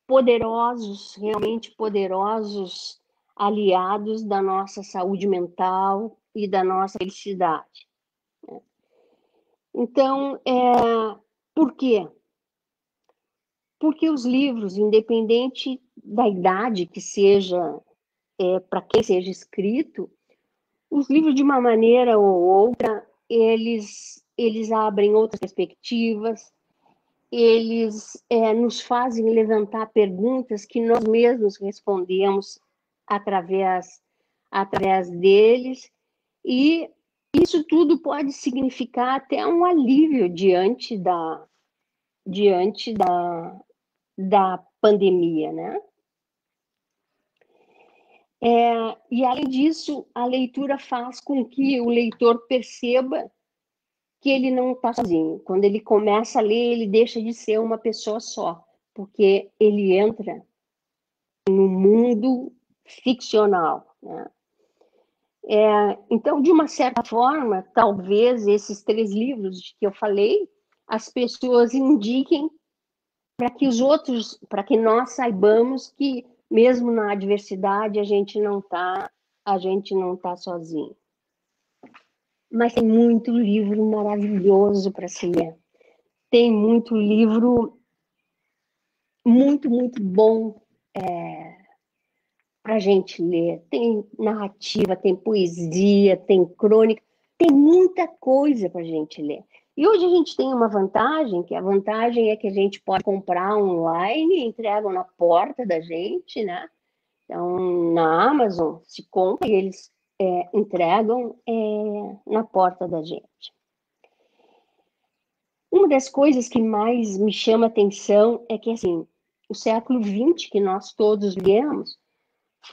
poderosos, realmente poderosos aliados da nossa saúde mental e da nossa felicidade. Então, por quê? Porque os livros, independente da idade que seja, para quem seja escrito, os livros, de uma maneira ou outra, eles abrem outras perspectivas, eles nos fazem levantar perguntas que nós mesmos respondemos através deles, e isso tudo pode significar até um alívio diante da pandemia, né? E, além disso, a leitura faz com que o leitor perceba que ele não está sozinho. Quando ele começa a ler, ele deixa de ser uma pessoa só, porque ele entra no mundo ficcional, né? Então, de uma certa forma, talvez esses 3 livros que eu falei, as pessoas indiquem para que os outros, para que nós saibamos que, mesmo na adversidade, a gente não está sozinho. Mas tem muito livro maravilhoso para se ler. Tem muito livro muito, muito bom para a gente ler. Tem narrativa, tem poesia, tem crônica, tem muita coisa para a gente ler. E hoje a gente tem uma vantagem, que a vantagem é que a gente pode comprar online e entregam na porta da gente, né? Então, na Amazon, se compra e eles entregam na porta da gente. Uma das coisas que mais me chama atenção é que, assim, o século XX, que nós todos vivemos,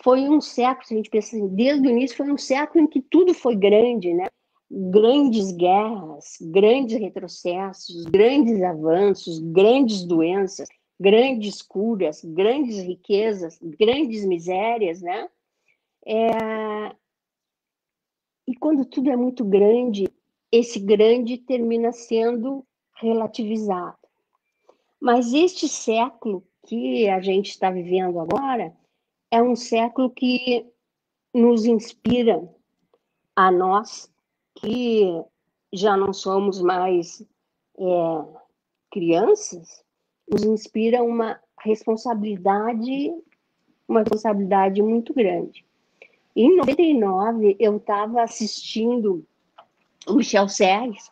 foi um século, se a gente pensa assim, desde o início, foi um século em que tudo foi grande, né? Grandes guerras, grandes retrocessos, grandes avanços, grandes doenças, grandes curas, grandes riquezas, grandes misérias, né? E quando tudo é muito grande, esse grande termina sendo relativizado. Mas este século que a gente está vivendo agora é um século que nos inspira, a nós que já não somos mais crianças, nos inspira uma responsabilidade muito grande. Em 99, eu estava assistindo o Michel Serres,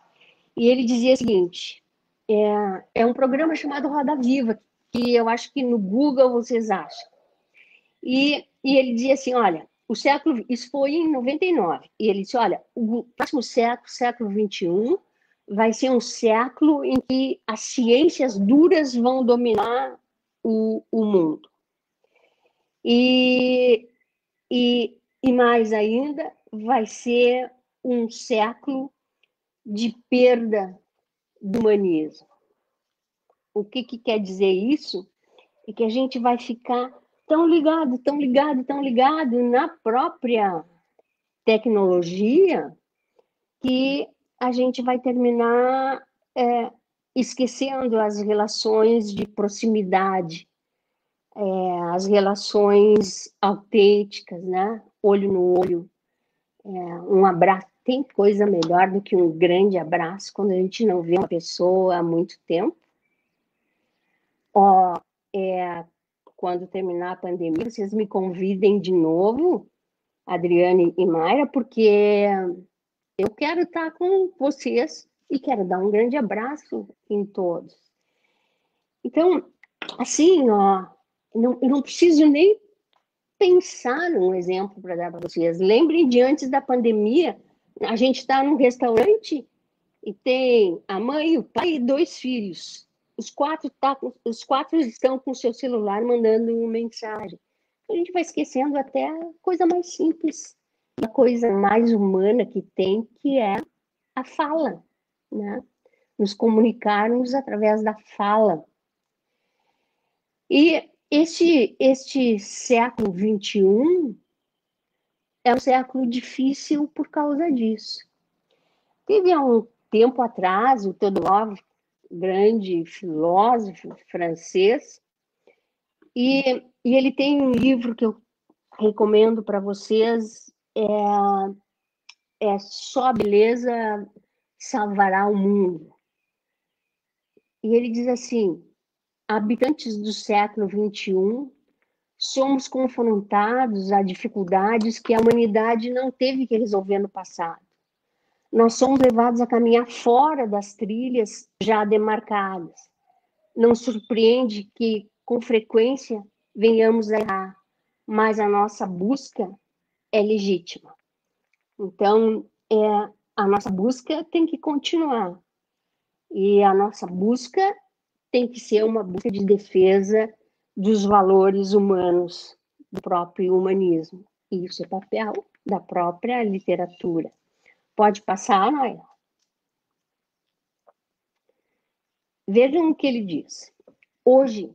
e ele dizia o seguinte, é um programa chamado Roda Viva, que eu acho que no Google vocês acham. E ele dizia assim, olha, o século, isso foi em 99, e ele disse, olha, o próximo século, século XXI, vai ser um século em que as ciências duras vão dominar o mundo. E mais ainda, vai ser um século de perda do humanismo. O que quer dizer isso? É que a gente vai ficar tão ligado na própria tecnologia que a gente vai terminar esquecendo as relações de proximidade, as relações autênticas, né? Olho no olho, um abraço. Tem coisa melhor do que um grande abraço quando a gente não vê uma pessoa há muito tempo? Quando terminar a pandemia, vocês me convidem de novo, Adriane e Mayra, porque eu quero estar com vocês e quero dar um grande abraço em todos. Então, assim, eu não preciso nem pensar num exemplo para dar para vocês. Lembrem de antes da pandemia, a gente está num restaurante e tem a mãe, o pai e 2 filhos. Os quatro estão com o seu celular mandando uma mensagem. A gente vai esquecendo até a coisa mais simples, a coisa mais humana que tem, que é a fala, né? Nos comunicarmos através da fala. E este século XXI é um século difícil por causa disso. Teve há tempo atrás, o Todorov, grande filósofo francês, e ele tem um livro que eu recomendo para vocês, Só a Beleza Salvará o Mundo. E ele diz assim: habitantes do século XXI, somos confrontados a dificuldades que a humanidade não teve que resolver no passado. Nós somos levados a caminhar fora das trilhas já demarcadas. Não surpreende que, com frequência, venhamos a errar, mas a nossa busca é legítima. Então, a nossa busca tem que continuar. E a nossa busca tem que ser uma busca de defesa dos valores humanos, do próprio humanismo. E isso é papel da própria literatura. Pode passar, Noia? Vejam o que ele diz. Hoje,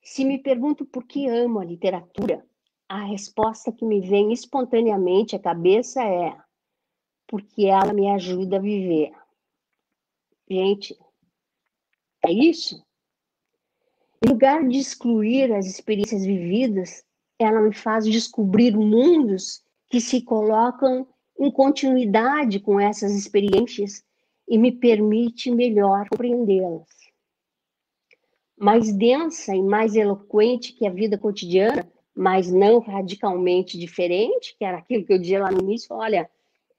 se me pergunto por que amo a literatura, a resposta que me vem espontaneamente à cabeça é porque ela me ajuda a viver. Gente, é isso? Em lugar de excluir as experiências vividas, ela me faz descobrir mundos que se colocam em continuidade com essas experiências e me permite melhor compreendê-las. Mais densa e mais eloquente que a vida cotidiana, mas não radicalmente diferente, que era aquilo que eu dizia lá no início, olha,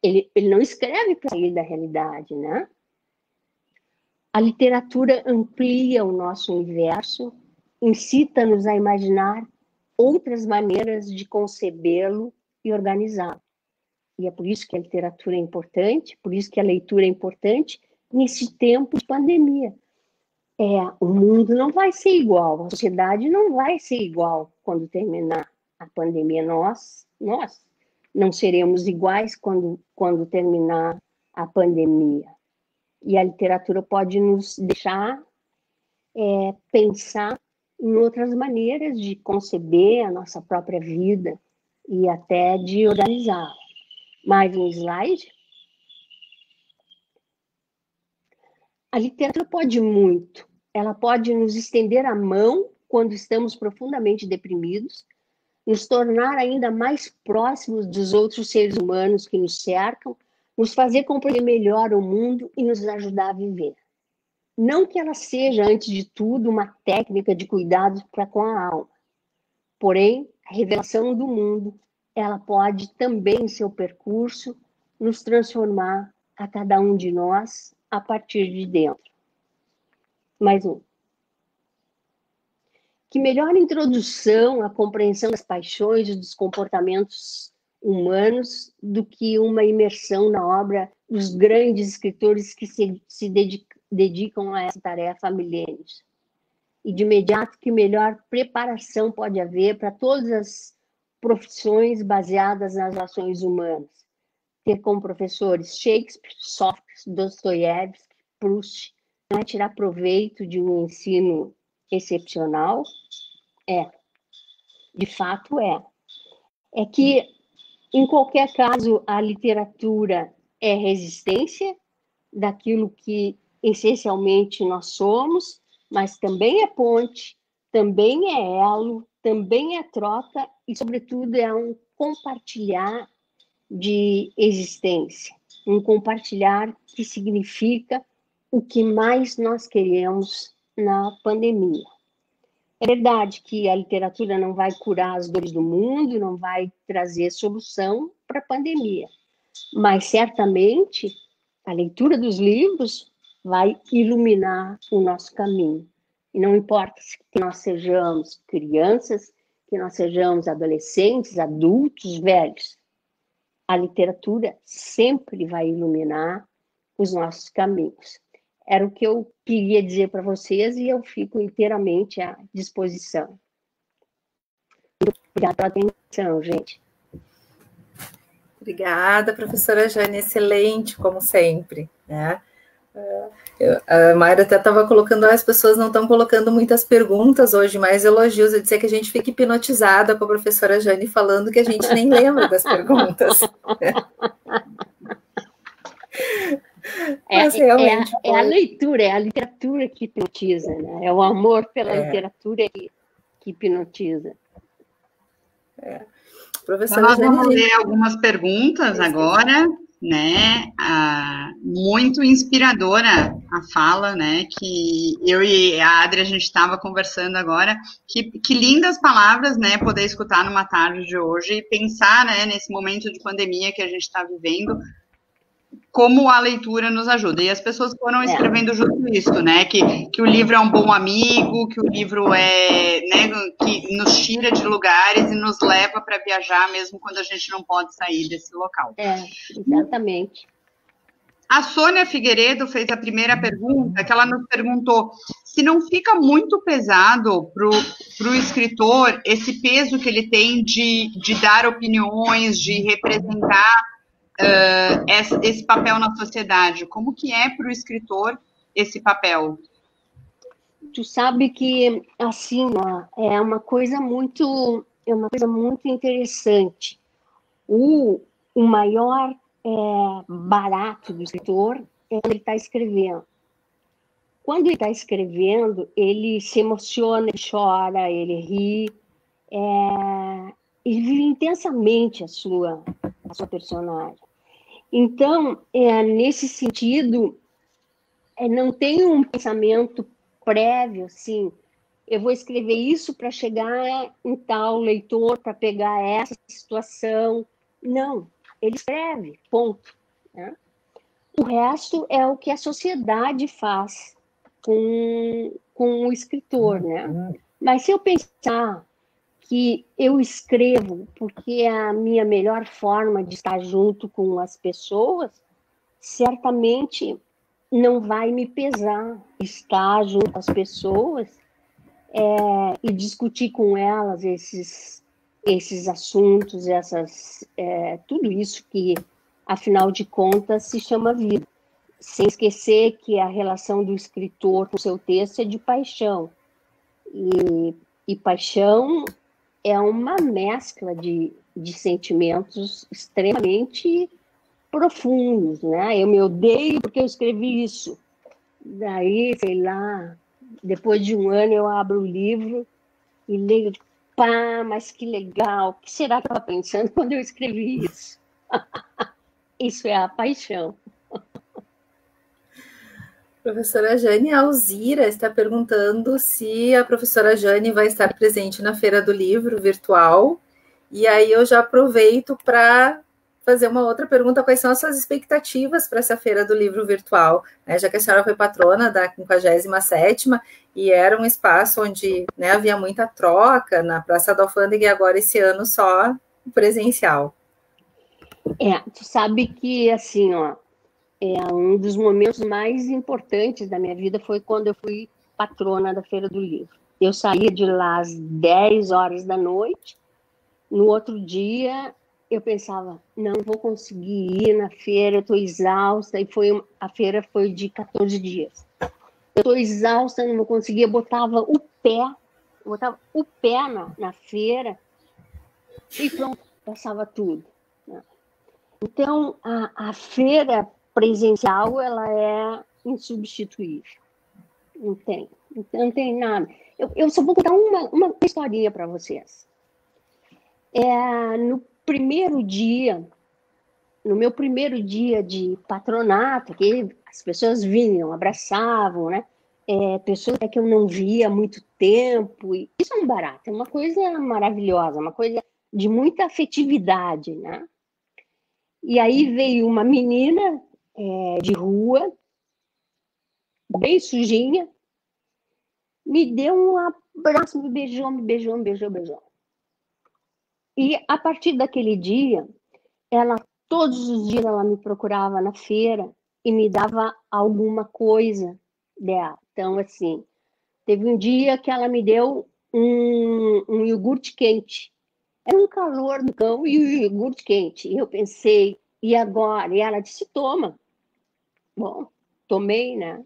ele não escreve para sair da realidade, né? A literatura amplia o nosso universo, incita-nos a imaginar outras maneiras de concebê-lo e organizá-lo. E é por isso que a literatura é importante, por isso que a leitura é importante nesse tempo de pandemia. O mundo não vai ser igual, a sociedade não vai ser igual quando terminar a pandemia. Nós não seremos iguais quando terminar a pandemia. E a literatura pode nos deixar pensar em outras maneiras de conceber a nossa própria vida e até de organizá-la. Mais um slide. A literatura pode muito. Ela pode nos estender a mão quando estamos profundamente deprimidos, nos tornar ainda mais próximos dos outros seres humanos que nos cercam, nos fazer compreender melhor o mundo e nos ajudar a viver. Não que ela seja, antes de tudo, uma técnica de cuidado para com a alma. Porém, a revelação do mundo, ela pode também, em seu percurso, nos transformar a cada um de nós a partir de dentro. Mais um. Que melhor introdução à compreensão das paixões e dos comportamentos humanos do que uma imersão na obra dos grandes escritores que se dedicam a essa tarefa há milênios. E de imediato, que melhor preparação pode haver para todas as profissões baseadas nas ações humanas. Ter como professores Shakespeare, Sófocles, Dostoiévski, Proust, não é tirar proveito de um ensino excepcional? De fato é. É que, em qualquer caso, a literatura é resistência daquilo que essencialmente nós somos, mas também é ponte, também é elo, também é troca e, sobretudo, é um compartilhar de existência. Um compartilhar que significa o que mais nós queremos na pandemia. É verdade que a literatura não vai curar as dores do mundo, não vai trazer solução para a pandemia, mas certamente a leitura dos livros vai iluminar o nosso caminho. E não importa que nós sejamos crianças, que nós sejamos adolescentes, adultos, velhos, a literatura sempre vai iluminar os nossos caminhos. Era o que eu queria dizer para vocês e eu fico inteiramente à disposição. Obrigada pela atenção, gente. Obrigada, professora Jane, excelente, como sempre, né? A Mayra até estava colocando, as pessoas não estão colocando muitas perguntas hoje, mais elogios. Eu disse que a gente fica hipnotizada com a professora Jane falando que a gente nem lembra das perguntas. Mas realmente é a leitura, é a literatura que hipnotiza, né? É o amor pela literatura que hipnotiza. Então, nós vamos ler algumas perguntas agora, né? Muito inspiradora a fala, né? Que eu e a Adri, a gente estava conversando agora. Que lindas palavras, né? Poder escutar numa tarde de hoje e pensar, né? Nesse momento de pandemia que a gente está vivendo, como a leitura nos ajuda. E as pessoas foram escrevendo justo isso, né? Que o livro é um bom amigo, que o livro né, que nos tira de lugares e nos leva para viajar, mesmo quando a gente não pode sair desse local. Exatamente. A Sônia Figueiredo fez a primeira pergunta, que ela nos perguntou se não fica muito pesado para o escritor esse peso que ele tem de dar opiniões, de representar esse papel na sociedade. Como que é para o escritor esse papel? Tu sabe que, assim, é uma coisa muito interessante. O maior barato do escritor é quando ele está escrevendo. Quando ele está escrevendo, ele se emociona, ele chora, ele ri, ele vive intensamente a sua personagem. Então, nesse sentido, não tem um pensamento prévio, assim, eu vou escrever isso para chegar em tal leitor, para pegar essa situação. Não, ele escreve, ponto. Né? O resto é o que a sociedade faz com o escritor, né? Mas se eu pensar que eu escrevo porque é a minha melhor forma de estar junto com as pessoas, certamente não vai me pesar estar junto com as pessoas e discutir com elas esses assuntos, tudo isso que, afinal de contas, se chama vida. Sem esquecer que a relação do escritor com o seu texto é de paixão. E paixão é uma mescla de sentimentos extremamente profundos, né? Eu me odeio porque eu escrevi isso. Daí, sei lá, depois de um ano eu abro o livro e leio, pá, mas que legal, o que será que eu estava pensando quando eu escrevi isso? Isso é a paixão. Professora Jane Alzira está perguntando se a professora Jane vai estar presente na Feira do Livro virtual. E aí eu já aproveito para fazer uma outra pergunta: quais são as suas expectativas para essa Feira do Livro virtual? Já que a senhora foi patrona da 57ª e era um espaço onde, né, havia muita troca na Praça da Alfândega, e agora esse ano só presencial. Tu sabe que, assim, um dos momentos mais importantes da minha vida foi quando eu fui patrona da Feira do Livro. Eu saía de lá às 10 horas da noite, no outro dia eu pensava, não vou conseguir ir na feira, eu estou exausta, e a feira foi de 14 dias. Eu estou exausta, não conseguia, botava o pé na feira e pronto, passava tudo. Né? Então, a feira presencial, ela é insubstituível. Não tem nada. Eu só vou contar uma historinha para vocês. No meu primeiro dia de patronato, que as pessoas vinham, abraçavam, né? Pessoas que eu não via há muito tempo. E isso é um barato, é uma coisa maravilhosa, uma coisa de muita afetividade, né? E aí veio uma menina de rua, bem sujinha, me deu um abraço, me beijou. E a partir daquele dia, todos os dias ela me procurava na feira e me dava alguma coisa dela. Então, assim, teve um dia que ela me deu um iogurte quente. Era um calor do cão e o iogurte quente. E eu pensei, e agora? E ela disse, toma. Bom, tomei, né?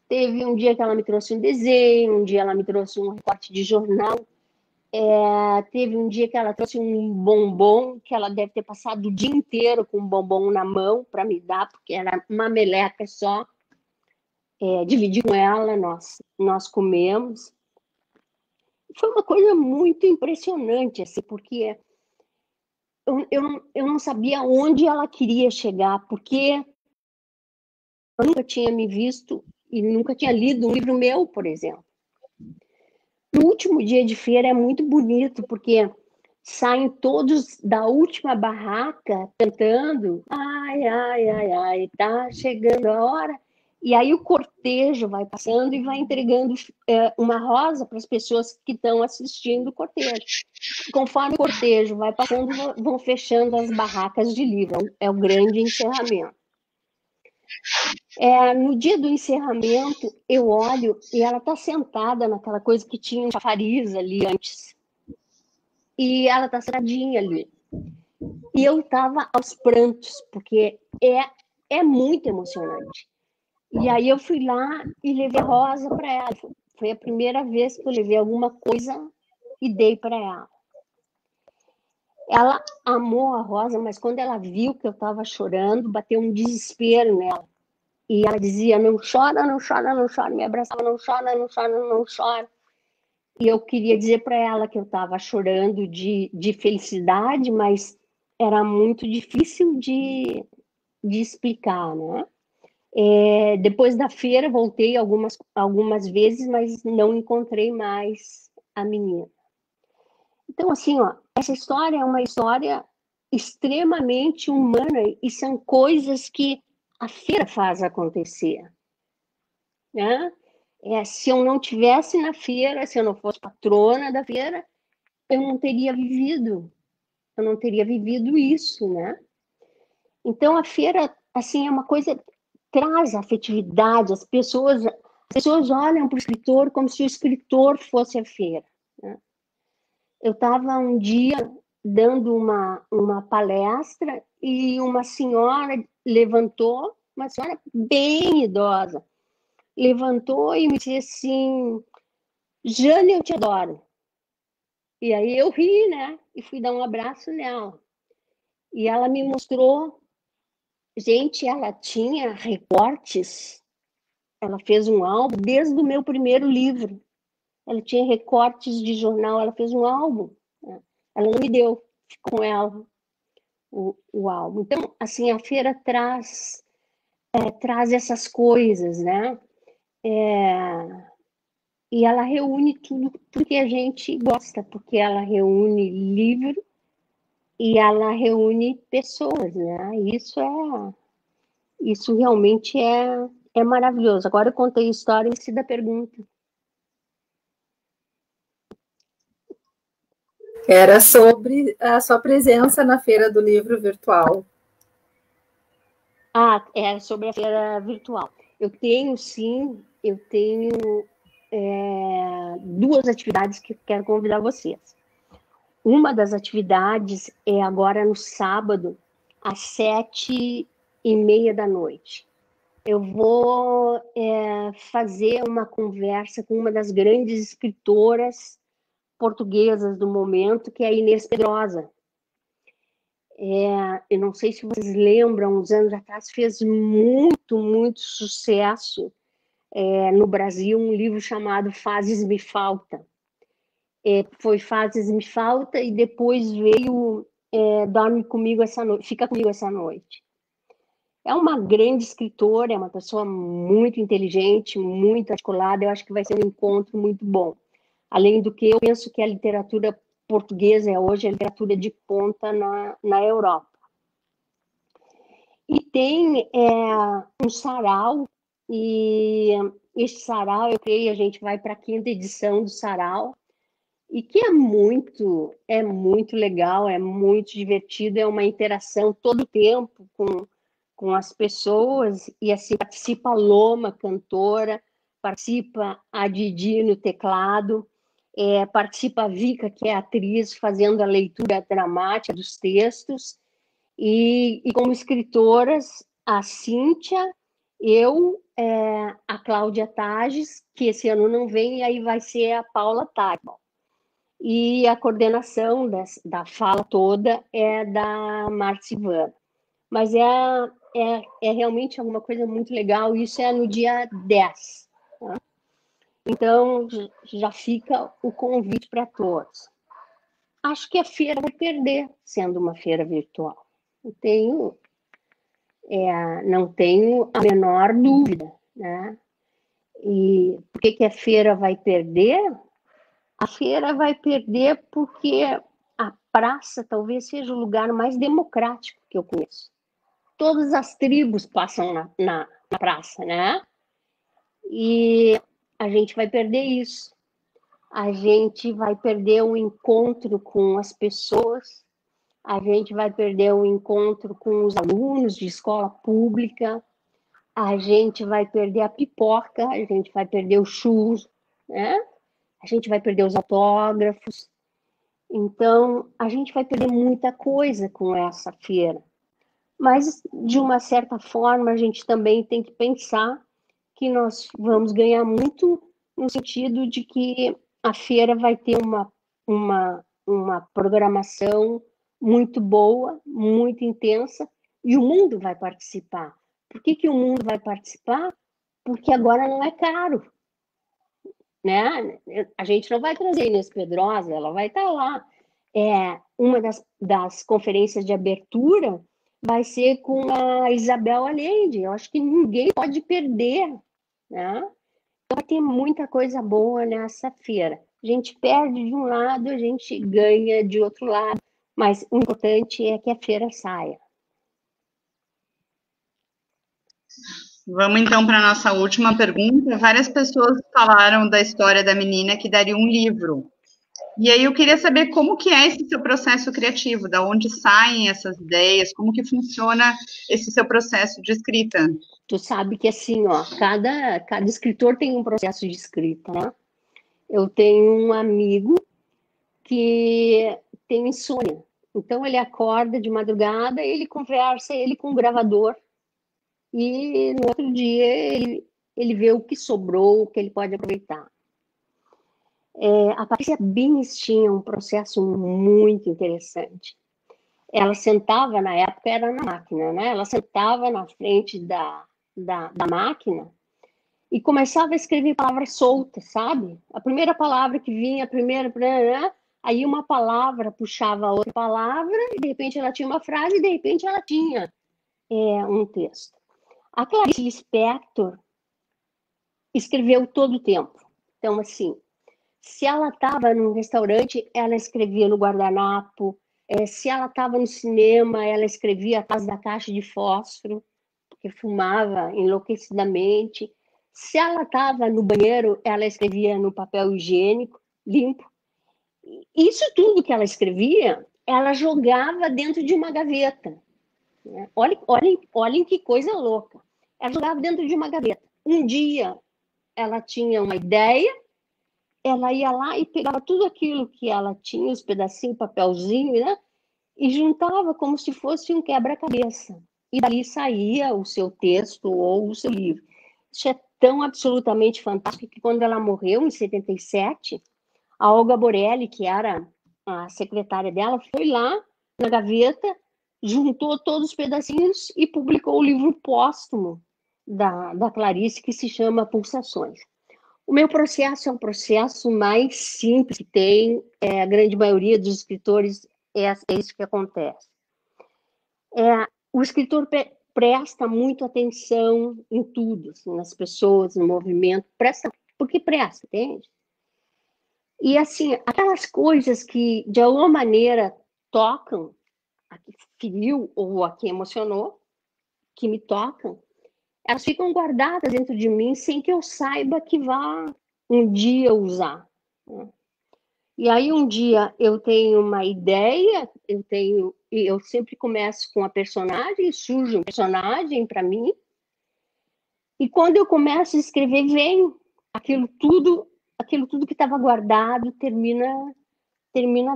Teve um dia que ela me trouxe um desenho, um dia ela me trouxe um recorte de jornal. Teve um dia que ela trouxe um bombom, que ela deve ter passado o dia inteiro com um bombom na mão para me dar, porque era uma meleca só. Dividi com ela, nós comemos. Foi uma coisa muito impressionante, assim, porque eu não sabia onde ela queria chegar, porque eu nunca tinha me visto e nunca tinha lido um livro meu, por exemplo. No último dia de feira é muito bonito, porque saem todos da última barraca cantando, ai, ai, ai, ai, tá chegando a hora. E aí o cortejo vai passando e vai entregando uma rosa para as pessoas que estão assistindo o cortejo. Conforme o cortejo vai passando, vão fechando as barracas de livro. É o grande encerramento. No dia do encerramento, eu olho e ela está sentada naquela coisa que tinha um chafariz ali antes. E ela está sentadinha ali. E eu estava aos prantos, porque é muito emocionante. E aí eu fui lá e levei a rosa para ela. Foi a primeira vez que eu levei alguma coisa e dei para ela. Ela amou a rosa, mas quando ela viu que eu estava chorando, bateu um desespero nela. E ela dizia, não chora, não chora, não chora. Me abraçava, não chora, não chora, não chora. E eu queria dizer para ela que eu estava chorando de felicidade, mas era muito difícil de explicar, né? Depois da feira, voltei algumas vezes, mas não encontrei mais a menina. Então, assim, ó, essa história é uma história extremamente humana e são coisas que a feira faz acontecer, né? Se eu não tivesse na feira, se eu não fosse patrona da feira, eu não teria vivido isso, né? Então a feira, assim, é uma coisa, traz afetividade, as pessoas olham para o escritor como se o escritor fosse a feira, né? Eu estava um dia dando uma palestra e uma senhora levantou, uma senhora bem idosa, levantou e me disse assim, Jane, eu te adoro. E aí eu ri, né? E fui dar um abraço nela. E ela me mostrou, gente, ela tinha recortes, ela fez um álbum desde o meu primeiro livro. Ela tinha recortes de jornal, ela fez um álbum, né? Ela não me deu, ficou com ela o álbum. Então, assim, a feira traz essas coisas, né? E ela reúne tudo que a gente gosta, porque ela reúne livro e ela reúne pessoas, né? Isso realmente é maravilhoso. Agora eu contei a história e esqueci da pergunta. Era sobre a sua presença na Feira do Livro Virtual. É sobre a feira virtual. Eu tenho duas atividades que quero convidar vocês. Uma das atividades é agora no sábado, às 7h30 da noite. Eu vou fazer uma conversa com uma das grandes escritoras portuguesas do momento, que é a Inês Pedrosa. Eu não sei se vocês lembram, uns anos atrás fez muito, muito sucesso no Brasil um livro chamado Fases Me Falta. Foi Fases Me Falta e depois veio Dorme Comigo Essa Noite, Fica Comigo Essa Noite. É uma grande escritora, é uma pessoa muito inteligente, muito articulada, eu acho que vai ser um encontro muito bom. Além do que, eu penso que a literatura portuguesa hoje é a literatura de ponta na Europa. E tem um sarau, e este sarau, eu creio, a gente vai para a 5ª edição do sarau, e que é muito legal, é muito divertido, é uma interação todo o tempo com as pessoas, e assim participa a Loma, cantora, participa a Didi no teclado, participa a Vika, que é atriz, fazendo a leitura dramática dos textos, e como escritoras, a Cíntia, eu, a Cláudia Tages, que esse ano não vem, e aí vai ser a Paula Tagman. e a coordenação da fala toda é da Marcivan. Mas é realmente alguma coisa muito legal, isso é no dia 10. Tá? Então, já fica o convite para todos. Acho que a feira vai perder sendo uma feira virtual. Não tenho a menor dúvida, né? E por que a feira vai perder? A feira vai perder porque a praça talvez seja o lugar mais democrático que eu conheço. Todas as tribos passam na praça, né? E a gente vai perder isso. A gente vai perder o encontro com as pessoas, a gente vai perder o encontro com os alunos de escola pública, a gente vai perder a pipoca, a gente vai perder o churros, né? A gente vai perder os autógrafos. Então, a gente vai perder muita coisa com essa feira. Mas, de uma certa forma, a gente também tem que pensar que nós vamos ganhar muito no sentido de que a feira vai ter uma programação muito boa, muito intensa, e o mundo vai participar. Por que o mundo vai participar? Porque agora não é caro. Né? A gente não vai trazer Inês Pedrosa, ela vai estar lá. Uma das conferências de abertura vai ser com a Isabel Allende. Eu acho que ninguém pode perder, né? Então, vai ter muita coisa boa nessa feira. A gente perde de um lado, a gente ganha de outro lado, mas o importante é que a feira saia. Vamos então para a nossa última pergunta. Várias pessoas falaram da história da menina que daria um livro. E aí eu queria saber como que é esse seu processo criativo, da onde saem essas ideias, como que funciona esse seu processo de escrita. Tu sabe que assim, ó, cada escritor tem um processo de escrita, né? Eu tenho um amigo que tem insônia. Então ele acorda de madrugada, ele conversa, ele com o gravador, e no outro dia ele vê o que sobrou, o que ele pode aproveitar. A Patrícia Bins tinha um processo muito interessante. Ela sentava, na época era na máquina, né? Ela sentava na frente da máquina e começava a escrever palavras soltas, sabe? A primeira palavra que vinha, aí uma palavra puxava a outra palavra, e de repente ela tinha uma frase, e de repente ela tinha um texto. A Clarice Lispector escreveu todo o tempo. Então, assim, se ela estava num restaurante, ela escrevia no guardanapo. Se ela estava no cinema, ela escrevia atrás da caixa de fósforo, porque fumava enlouquecidamente. Se ela estava no banheiro, ela escrevia no papel higiênico, limpo. Isso tudo que ela escrevia, ela jogava dentro de uma gaveta. Olhem que coisa louca. Ela jogava dentro de uma gaveta. Um dia, ela tinha uma ideia, ela ia lá e pegava tudo aquilo que ela tinha, os pedacinhos, papelzinho, né? E juntava como se fosse um quebra-cabeça. E dali saía o seu texto ou o seu livro. Isso é tão absolutamente fantástico que quando ela morreu, em 77, a Olga Borelli, que era a secretária dela, foi lá na gaveta, juntou todos os pedacinhos e publicou o livro póstumo da Clarice, que se chama Pulsações. O meu processo é um processo mais simples que tem, a grande maioria dos escritores é isso que acontece. O escritor presta muito atenção em tudo, assim, nas pessoas, no movimento, porque presta, entende? E assim, aquelas coisas que de alguma maneira tocam, a que feriu ou a que emocionou, que me tocam, elas ficam guardadas dentro de mim sem que eu saiba que vá um dia usar. E aí um dia eu tenho uma ideia, eu sempre começo com a personagem, surge um personagem para mim, e quando eu começo a escrever, vem aquilo tudo que estava guardado termina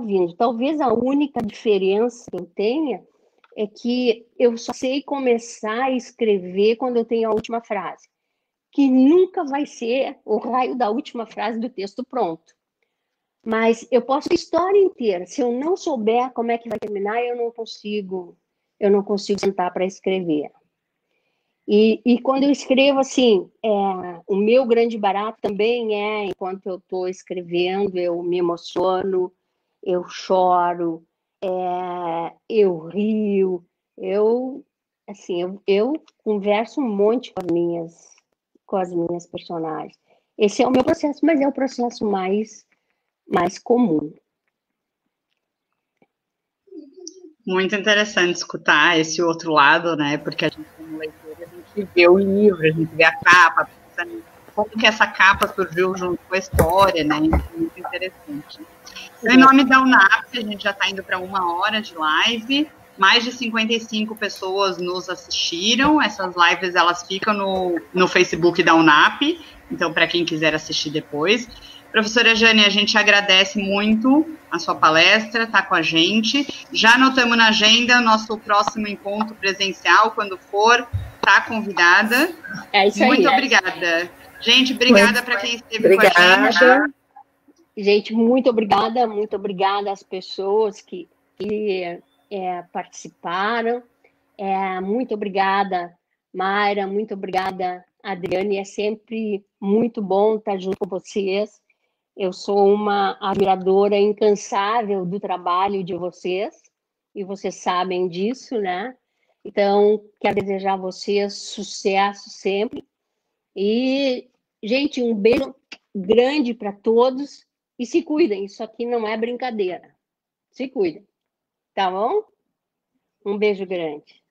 vindo. Talvez a única diferença que eu tenha é que eu só sei começar a escrever quando eu tenho a última frase, que nunca vai ser o raio da última frase do texto pronto. Mas eu posso a história inteira. Se eu não souber como é que vai terminar, eu não consigo sentar para escrever. E quando eu escrevo, assim, o meu grande barato também enquanto eu estou escrevendo, eu me emociono, eu choro, eu rio, eu converso um monte com as minhas personagens. Esse é o meu processo, mas é o processo mais comum. Muito interessante escutar esse outro lado, né? Porque a gente, como leitor, a gente vê o livro, a gente vê a capa, pensando como que essa capa surgiu junto com a história, né? É muito interessante. Então, em nome da UNAP, a gente já está indo para 1 hora de live. Mais de 55 pessoas nos assistiram. Essas lives, elas ficam no Facebook da UNAP. Então, para quem quiser assistir depois. Professora Jane, a gente agradece muito a sua palestra, tá com a gente. Já anotamos na agenda o nosso próximo encontro presencial, quando for, tá convidada. É isso aí. Muito obrigada. Gente, obrigada para quem esteve com a gente. Gente, muito obrigada às pessoas que participaram. Muito obrigada, Mayra, muito obrigada, Adriane. É sempre muito bom estar junto com vocês. Eu sou uma admiradora incansável do trabalho de vocês, e vocês sabem disso, né? Então, quero desejar a vocês sucesso sempre. E, gente, um beijo grande para todos e se cuidem. Isso aqui não é brincadeira. Se cuidem. Tá bom? Um beijo grande.